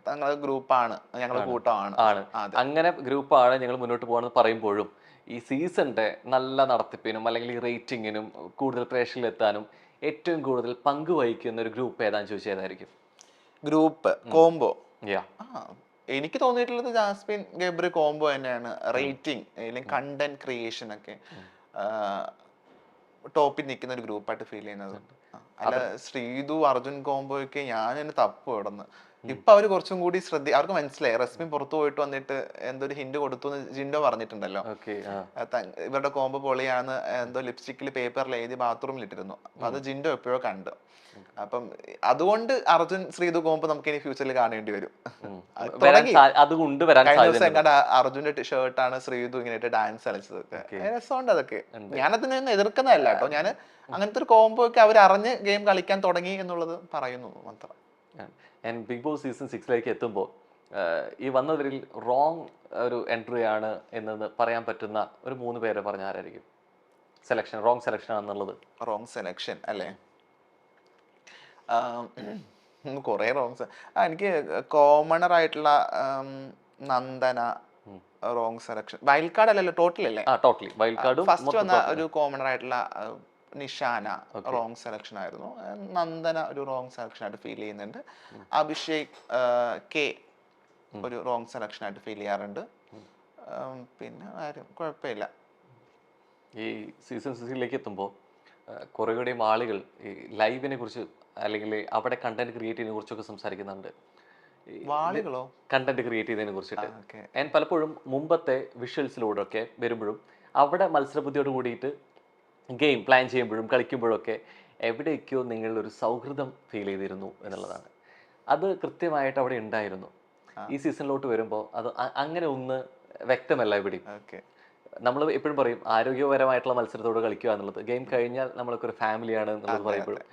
ഞങ്ങൾ ഗ്രൂപ്പാണ്, ഞങ്ങൾ കൂട്ടമാണ്. അങ്ങനെ ഗ്രൂപ്പാണ്, ഞങ്ങൾ മുന്നോട്ട് പോകാണെന്ന് പറയുമ്പോഴും ഈ സീസണിന്റെ നല്ല നടത്തിപ്പിനും അല്ലെങ്കിൽ ഈ റേറ്റിങ്ങിനും കൂടുതൽ പ്രേക്ഷകരിലെത്താനും ഏറ്റവും കൂടുതൽ പങ്ക് വഹിക്കുന്ന ഒരു ഗ്രൂപ്പ് ഏതാന്ന് ചോദിച്ചാൽ ഏതായിരിക്കും? Group combo. എനിക്ക് തോന്നിയിട്ടുള്ളത് ജാസ്മിൻ ഗബ്രി കോംബോ തന്നെയാണ്. റേറ്റിംഗ് അല്ലെങ്കിൽ കണ്ടന്റ് ക്രിയേഷൻ ഒക്കെ ടോപ്പിൽ നിൽക്കുന്ന ഒരു ഗ്രൂപ്പായിട്ട് ഫീൽ ചെയ്യുന്നത്. അല്ല, ശ്രീതു അർജുൻ കോംബോയൊക്കെ ഞാൻ എന്നെ തപ്പ് കിടന്ന്. ഇപ്പൊ അവര് കുറച്ചും കൂടി അവർക്ക് മനസ്സിലായി. റസ്മിൻ പുറത്തു പോയിട്ട് വന്നിട്ട് എന്തോ ഒരു ഹിന്റ് കൊടുത്തു എന്ന് ജിൻഡോ പറഞ്ഞിട്ടുണ്ടല്ലോ. ഇവരുടെ കോംബോ പൊളിയാന്ന് എന്തോ ലിപ്സ്റ്റിക്കിൽ പേപ്പറിൽ എഴുതി ബാത്റൂമിൽ ഇട്ടിരുന്നു. അപ്പൊ അത് ജിൻഡോ എപ്പോഴോ കണ്ടു. അപ്പം അതുകൊണ്ട് അർജുൻ ശ്രീതു കോംബോ നമുക്ക് ഇനി ഫ്യൂച്ചറിൽ കാണേണ്ടി വരും. അർജുന്റെ ഷർട്ടാണ് ശ്രീതു ഇങ്ങനെ ഡാൻസ് കളിച്ചത്. രസമുണ്ട് അതൊക്കെ. ഞാനതിനെ എതിർക്കുന്നതല്ല കേട്ടോ. ഞാൻ അങ്ങനത്തെ ഒരു കോംബോ ഒക്കെ അവർ അറിഞ്ഞ് ഗെയിം കളിക്കാൻ തുടങ്ങി എന്നുള്ളത് പറയുന്നു മാത്രം. ബിഗ് ബോസ് സീസൺ 6 എത്തുമ്പോൾ ഈ വന്നവരിൽ റോങ് ഒരു എൻട്രി ആണ് എന്നത് പറയാൻ പറ്റുന്ന ഒരു 3 പേരെ പറഞ്ഞ ആരായിരിക്കും? റോങ് സെലക്ഷൻ ആണെന്നുള്ളത്. റോങ് സെലക്ഷൻ അല്ലേ? കുറേ റോങ്സ്. എനിക്ക് കോമണർ ആയിട്ടുള്ള Nandana wrong selection. Wild card അല്ലല്ലോ, ടോട്ടൽ അല്ലേ? ടോട്ടലി വൈൽഡ് കാർഡും ഫസ്റ്റ് വന്ന ഒരു കോമണർ ആയിട്ടുള്ള നിഷാന റോങ് സെലക്ഷൻ ആയിരുന്നു. നന്ദന ഒരു റോങ് സെലക്ഷൻ ആയിട്ട് ഫീൽ ചെയ്യുന്നുണ്ട്. അഭിഷേക് കെ ഒരു റോങ് സെലക്ഷൻ ആയിട്ട് ഫീൽ ചെയ്യാറുണ്ട്. പിന്നെ ആരും കുഴപ്പമില്ല. ഈ സീസൺ 6 എത്തുമ്പോൾ കുറേ കൂടിയും ആളുകൾ ഈ ലൈവിനെ കുറിച്ച് അല്ലെങ്കിൽ അവിടെ കണ്ടന്റ് ക്രിയേറ്റ് ചെയ്യുന്നതിനെ കുറിച്ചൊക്കെ സംസാരിക്കുന്നുണ്ട്. വാളുകളോ? കണ്ടന്റ് ക്രിയേറ്റ് ചെയ്തതിനെ കുറിച്ചിട്ട്. ഞാൻ പലപ്പോഴും മുമ്പത്തെ വിഷ്വൽസിലൂടെ ഒക്കെ വരുമ്പോഴും അവിടെ മത്സരബുദ്ധിയോട് കൂടിയിട്ട് ഗെയിം പ്ലാൻ ചെയ്യുമ്പോഴും കളിക്കുമ്പോഴൊക്കെ എവിടെയൊക്കെയോ നിങ്ങളൊരു സൗഹൃദം ഫീൽ ചെയ്തിരുന്നു എന്നുള്ളതാണ്. അത് കൃത്യമായിട്ട് അവിടെ ഉണ്ടായിരുന്നു. ഈ സീസണിലോട്ട് വരുമ്പോൾ അത് അങ്ങനെ ഒന്ന് വ്യക്തമല്ല എവിടെയും. നമ്മൾ എപ്പോഴും പറയും ആരോഗ്യപരമായിട്ടുള്ള മത്സരത്തോട് കളിക്കുക എന്നുള്ളത്. ഗെയിം കഴിഞ്ഞാൽ നമ്മളൊക്കെ ഒരു ഫാമിലിയാണ് എന്നുള്ളത് പറയുമ്പോഴും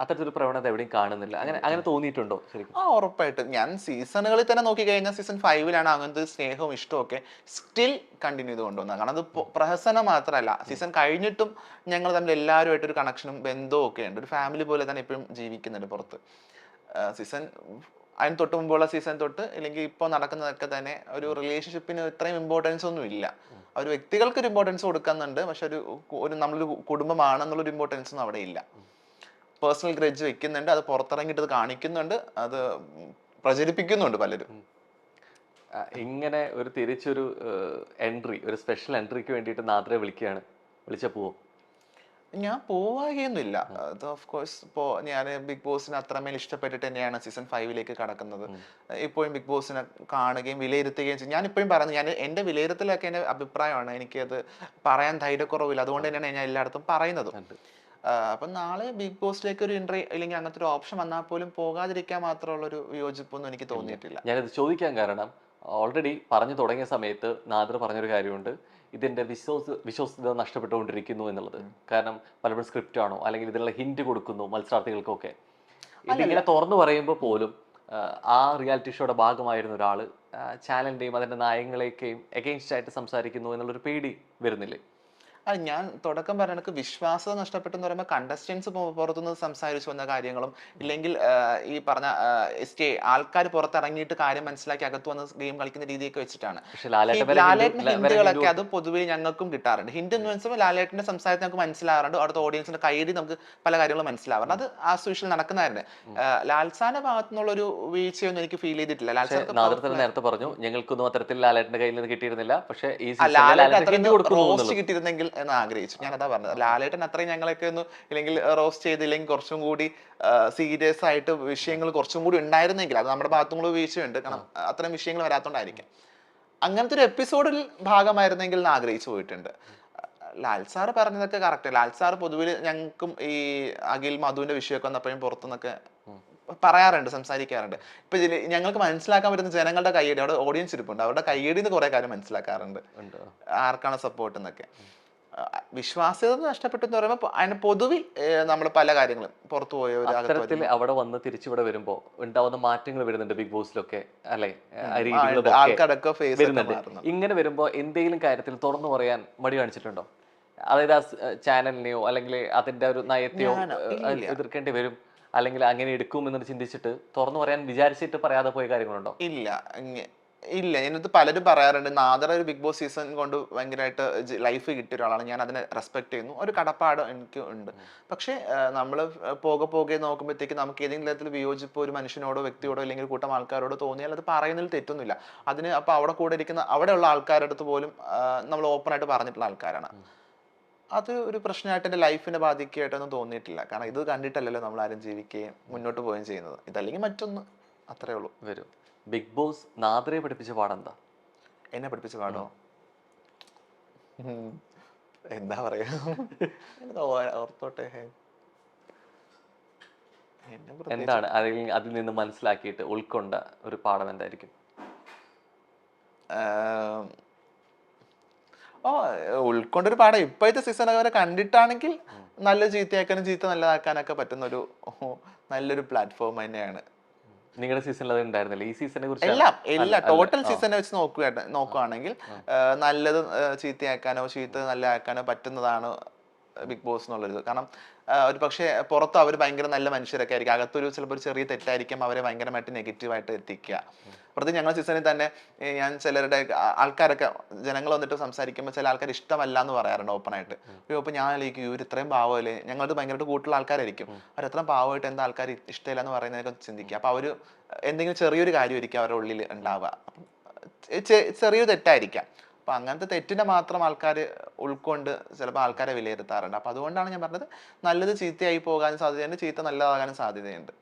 അത്തരത്തിലൊരു പ്രവണത എവിടെയും കാണുന്നില്ല. അങ്ങനെ തോന്നിയിട്ടുണ്ടോ ശരിക്കും? ഉറപ്പായിട്ടും. ഞാൻ സീസണുകളിൽ തന്നെ നോക്കി കഴിഞ്ഞാൽ സീസൺ 5 അങ്ങനത്തെ സ്നേഹവും ഇഷ്ടവും ഒക്കെ സ്റ്റിൽ കണ്ടിന്യൂ ചെയ്ത് കൊണ്ടുവന്നത്. കാരണം അത് പ്രഹസനം മാത്രമല്ല, സീസൺ കഴിഞ്ഞിട്ടും ഞങ്ങൾ തമ്മിൽ എല്ലാവരുമായിട്ട് ഒരു കണക്ഷനും ബന്ധവും ഒക്കെ ഉണ്ട്. ഒരു ഫാമിലി പോലെ തന്നെ ഇപ്പോഴും ജീവിക്കുന്നുണ്ട് പുറത്ത്. സീസൺ അതിന് തൊട്ട് മുമ്പുള്ള സീസൺ തൊട്ട് അല്ലെങ്കിൽ ഇപ്പോൾ നടക്കുന്നതൊക്കെ തന്നെ ഒരു റിലേഷൻഷിപ്പിന് ഇത്രയും ഇമ്പോർട്ടൻസ് ഒന്നും ഇല്ല. ഒരു വ്യക്തികൾക്ക് ഒരു ഇമ്പോർട്ടൻസ് കൊടുക്കുന്നുണ്ട്, പക്ഷെ ഒരു നമ്മളൊരു കുടുംബമാണെന്നുള്ളൊരു ഇമ്പോർട്ടൻസ് ഒന്നും അവിടെ ഇല്ല. പേഴ്സണൽ ഗ്രഡ്ജ് വെക്കുന്നുണ്ട്, അത് പുറത്തിറങ്ങിയിട്ട് അത് കാണിക്കുന്നുണ്ട്, അത് പ്രചരിപ്പിക്കുന്നുണ്ട് പലരും. ഇങ്ങനെ ഒരു തിരിച്ചൊരു എൻട്രി, ഒരു സ്പെഷ്യൽ എൻട്രിക്ക് വേണ്ടിയിട്ട് നാദ്രയെ വിളിച്ച പോവോ? ഞാൻ പോവായൊന്നുമില്ല. അത് ഓഫ് കോഴ്സ് ഇപ്പോൾ ഞാൻ ബിഗ് ബോസിനെ അത്രമേൽ ഇഷ്ടപ്പെട്ടിട്ട് തന്നെയാണ് സീസൺ 5 കടക്കുന്നത്. ഇപ്പോഴും ബിഗ് ബോസിനെ കാണുകയും വിലയിരുത്തുകയും ചെയ്യും. ഞാൻ ഇപ്പോഴും പറയുന്നത്, ഞാൻ എൻ്റെ വിലയിരുത്തലൊക്കെ എൻ്റെ അഭിപ്രായമാണ്. എനിക്കത് പറയാൻ ധൈര്യക്കുറവില്ല. അതുകൊണ്ട് തന്നെയാണ് ഞാൻ എല്ലായിടത്തും പറയുന്നത്. അപ്പം നാളെ ബിഗ് ബോസിലേക്ക് ഒരു എൻട്രി അല്ലെങ്കിൽ അങ്ങനത്തെ ഒരു ഓപ്ഷൻ വന്നാൽ പോലും പോകാതിരിക്കാൻ മാത്രമുള്ളൊരു വിയോജിപ്പൊന്നും എനിക്ക് തോന്നിയിട്ടില്ല. ഞാനിത് ചോദിക്കാൻ കാരണം ഓൾറെഡി പറഞ്ഞു തുടങ്ങിയ സമയത്ത് നാദ്ര പറഞ്ഞൊരു കാര്യമുണ്ട്, ഇതിന്റെ വിശ്വസ്തത നഷ്ടപ്പെട്ടുകൊണ്ടിരിക്കുന്നു എന്നുള്ളത്. കാരണം പലപ്പോഴും സ്ക്രിപ്റ്റ് ആണോ അല്ലെങ്കിൽ ഇതിനുള്ള ഹിന്റ് കൊടുക്കുന്നു മത്സരാർത്ഥികൾക്കൊക്കെ. ഇതിങ്ങനെ തുറന്നു പറയുമ്പോൾ പോലും ആ റിയാലിറ്റി ഷോയുടെ ഭാഗമായിരുന്ന ഒരാൾ ചാനലിന്റെയും അതിന്റെ നയങ്ങളെയൊക്കെയും എഗെയിൻസ്റ്റ് ആയിട്ട് സംസാരിക്കുന്നു എന്നുള്ളൊരു പേടി വരുന്നില്ലേ? ഞാൻ തുടക്കം പറഞ്ഞ എനിക്ക് വിശ്വാസത നഷ്ടപ്പെട്ടെന്ന് പറയുമ്പോൾ കണ്ടസ്റ്റൻസ് പുറത്തുനിന്ന് സംസാരിച്ചു വന്ന കാര്യങ്ങളും ഇല്ലെങ്കിൽ ഈ പറഞ്ഞ ആൾക്കാർ പുറത്തിറങ്ങിയിട്ട് കാര്യം മനസ്സിലാക്കി അകത്ത് വന്ന് ഗെയിം കളിക്കുന്ന രീതിയൊക്കെ വെച്ചിട്ടാണ്. ലാലേട്ടന്റെ ഹിന്റുകളൊക്കെ അത് പൊതുവെ ഞങ്ങൾക്കും കിട്ടാറുണ്ട്. ഹിന്റ് എന്ന് വെച്ചാൽ ലാലേട്ടന്റെ സംസാരത്തിൽ നമുക്ക് മനസ്സിലാവാറുണ്ട്, അടുത്ത ഓഡിയൻസിന്റെ കൈയടി നമുക്ക് പല കാര്യങ്ങളും മനസ്സിലാവാറുണ്ട്. അത് ആ സൂഷ്യൽ നടക്കുന്നതായിരുന്നു. ലാൽസാന്റെ ഭാഗത്തു നിന്നുള്ളൊരു വീഴ്ചയൊന്നും എനിക്ക് ഫീൽ ചെയ്തിട്ടില്ല. നേരത്തെ പറഞ്ഞു ഞങ്ങൾക്കൊന്നും അത്തരത്തിൽ ലാലേട്ടന്റെ കയ്യിൽ നിന്ന് കിട്ടിയിരുന്നില്ല, പക്ഷേ റോസ്റ്റ് കിട്ടിയിരുന്നെങ്കിൽ എന്ന് ആഗ്രഹിച്ചു. ഞാൻ അതാ പറഞ്ഞത്. ലാലേട്ടൻ അത്രയും ഞങ്ങളൊക്കെ ഒന്ന് ഇല്ലെങ്കിൽ റോസ്റ്റ് ചെയ്തില്ലെങ്കിൽ കുറച്ചും കൂടി സീരിയസ് ആയിട്ട് വിഷയങ്ങൾ കുറച്ചും കൂടി ഉണ്ടായിരുന്നെങ്കിൽ, അത് നമ്മുടെ ഭാഗത്തും കൂടി വീഴ്ചയുണ്ട്. കാരണം അത്രയും വിഷയങ്ങൾ വരാത്തോണ്ടായിരിക്കും. അങ്ങനത്തെ ഒരു എപ്പിസോഡിൽ ഭാഗമായിരുന്നെങ്കിൽ എന്ന് ആഗ്രഹിച്ചു പോയിട്ടുണ്ട്. ലാൽ സാറ് പറഞ്ഞതൊക്കെ കറക്റ്റ്. ലാൽ സാറ് പൊതുവിൽ ഞങ്ങൾക്കും ഈ അഖിൽ മധുവിന്റെ വിഷയമൊക്കെ വന്നപ്പോഴും പുറത്തുനിന്നൊക്കെ പറയാറുണ്ട്, സംസാരിക്കാറുണ്ട്. ഇപ്പൊ ഞങ്ങൾക്ക് മനസ്സിലാക്കാൻ പറ്റുന്ന ജനങ്ങളുടെ കയ്യടി, അവിടെ ഓഡിയൻസ് ഇരിപ്പുണ്ട്, അവരുടെ കയ്യടിന്ന് കുറെ കാര്യം മനസ്സിലാക്കാറുണ്ട്, ആർക്കാണ് സപ്പോർട്ട് എന്നൊക്കെ. വിശ്വാസ്യത നഷ്ടപ്പെട്ടെന്ന് പറയുമ്പോൾ അതിന് പൊതുവിൽ നമ്മൾ പല കാര്യങ്ങളും പുറത്തു പോയ അവിടെ വന്ന് തിരിച്ചിവിടെ വരുമ്പോ ഉണ്ടാവുന്ന മാറ്റങ്ങൾ വരുന്നുണ്ട് ബിഗ് ബോസിലൊക്കെ അല്ലെ? ആൾക്കാരൊക്കെ ഇങ്ങനെ വരുമ്പോ എന്തെങ്കിലും കാര്യത്തിൽ തുറന്നു പറയാൻ മടി കാണിച്ചിട്ടുണ്ടോ? അതായത് ആ ചാനലിനെയോ അല്ലെങ്കിൽ അതിന്റെ ഒരു നയത്തെയോ എതിർക്കേണ്ടി വരും, അല്ലെങ്കിൽ അങ്ങനെ എടുക്കുമെന്ന് ചിന്തിച്ചിട്ട് തുറന്നു പറയാൻ വിചാരിച്ചിട്ട് പറയാതെ പോയ കാര്യങ്ങളുണ്ടോ? ഇല്ല. ഇതിനകത്ത് പലരും പറയാറുണ്ട് നാദർ ഒരു ബിഗ് ബോസ് സീസൺ കൊണ്ട് ഭയങ്കരമായിട്ട് ലൈഫ് കിട്ടിയ ഒരാളാണ്, ഞാൻ അതിനെ റെസ്പെക്ട് ചെയ്യുന്നു, ഒരു കടപ്പാട് എനിക്ക് ഉണ്ട്. പക്ഷേ നമ്മൾ പോകെ നോക്കുമ്പോഴത്തേക്ക് നമുക്ക് ഏതെങ്കിലും തരത്തിൽ വിയോജിപ്പ് ഒരു മനുഷ്യനോടോ വ്യക്തിയോടോ അല്ലെങ്കിൽ കൂട്ടം ആൾക്കാരോടോ തോന്നിയാൽ അത് പറയുന്നതിൽ തെറ്റൊന്നുമില്ല. അതിന് അപ്പോൾ അവിടെ കൂടെ ഇരിക്കുന്ന അവിടെയുള്ള ആൾക്കാരുടെ അടുത്ത് പോലും നമ്മൾ ഓപ്പൺ ആയിട്ട് പറഞ്ഞിട്ടുള്ള ആൾക്കാരാണ്. അത് ഒരു പ്രശ്നമായിട്ട് എൻ്റെ ലൈഫിനെ ബാധിക്കുകയായിട്ടൊന്നും തോന്നിയിട്ടില്ല. കാരണം ഇത് കണ്ടിട്ടല്ലല്ലോ നമ്മൾ ആരും ജീവിക്കുകയും മുന്നോട്ട് പോവുകയും ചെയ്യുന്നത്. ഇതല്ലെങ്കിൽ മറ്റൊന്ന്, അത്രേ ഉള്ളൂ. വരും. ബിഗ് ബോസ് നാദ്രയെ പഠിപ്പിച്ച പാടെന്താ? എന്നെ പഠിപ്പിച്ച പാടോ? എന്താ പറയാ, ഓർത്തോട്ടെ. എന്താണ് അതിൽ നിന്ന് മനസ്സിലാക്കിയിട്ട് ഉൾക്കൊണ്ട ഒരു പാഠം എന്തായിരിക്കും? ഉൾക്കൊണ്ടൊരു പാഠം ഇപ്പോഴത്തെ സീസൺ വരെ കണ്ടിട്ടാണെങ്കിൽ നല്ല ചീത്തയാക്കാനും ചീത്ത നല്ലതാക്കാനൊക്കെ പറ്റുന്ന ഒരു നല്ലൊരു പ്ലാറ്റ്ഫോം തന്നെയാണ്. നിങ്ങളുടെ സീസണിൽ അത് ഉണ്ടായിരുന്നില്ല? ഈ സീസണിനെ കുറിച്ച് എല്ലാം ടോട്ടൽ സീസണെ വെച്ച് നോക്കുകയാണെങ്കിൽ നല്ലത് ചീത്തയാക്കാനോ ചീത്ത നല്ലതാക്കാനോ പറ്റുന്നതാണ് ബിഗ് ബോസ് എന്നുള്ളത്. കാരണം ഒരു പക്ഷേ പുറത്ത് അവർ ഭയങ്കര നല്ല മനുഷ്യരൊക്കെ ആയിരിക്കും, അകത്തൊരു ചിലപ്പോൾ ഒരു ചെറിയ തെറ്റായിരിക്കും അവരെ ഭയങ്കരമായിട്ട് നെഗറ്റീവായിട്ട് എത്തിക്കുക. പ്രത്യേകിച്ച് ഞങ്ങളുടെ സീസണിൽ തന്നെ ഞാൻ ചിലരുടെ ആൾക്കാരൊക്കെ ജനങ്ങൾ വന്നിട്ട് സംസാരിക്കുമ്പോൾ ചില ആൾക്കാർ ഇഷ്ടമല്ല എന്ന് പറയാറുണ്ട് ഓപ്പണായിട്ട്. അയ്യോ അപ്പോൾ ഞാൻ ആലോചിക്കും ഇവർ ഇത്രയും പാവമല്ലേ, ഞങ്ങളത് ഭയങ്കരമായിട്ട് കൂട്ടുള്ള ആൾക്കാരായിരിക്കും, അവർ എത്രയും പാവമായിട്ട് എന്താ ആൾക്കാർ ഇഷ്ടമില്ല എന്ന് പറയുന്നതൊക്കെ ചിന്തിക്കുക. അപ്പോൾ അവർ എന്തെങ്കിലും ചെറിയൊരു കാര്യമായിരിക്കും അവരുടെ ഉള്ളിൽ ഉണ്ടാവുക, ചെറിയൊരു തെറ്റായിരിക്കാം. അപ്പൊ അങ്ങനത്തെ തെറ്റിനെ മാത്രം ആൾക്കാർ ഉൾക്കൊണ്ട് ചിലപ്പോൾ ആൾക്കാരെ വിലയിരുത്താറുണ്ട്. അപ്പൊ അതുകൊണ്ടാണ് ഞാൻ പറഞ്ഞത് നല്ലത് ചീത്തയായി പോകാനും സാധ്യതയുണ്ട്, ചീത്ത നല്ലതാകാനും സാധ്യതയുണ്ട്.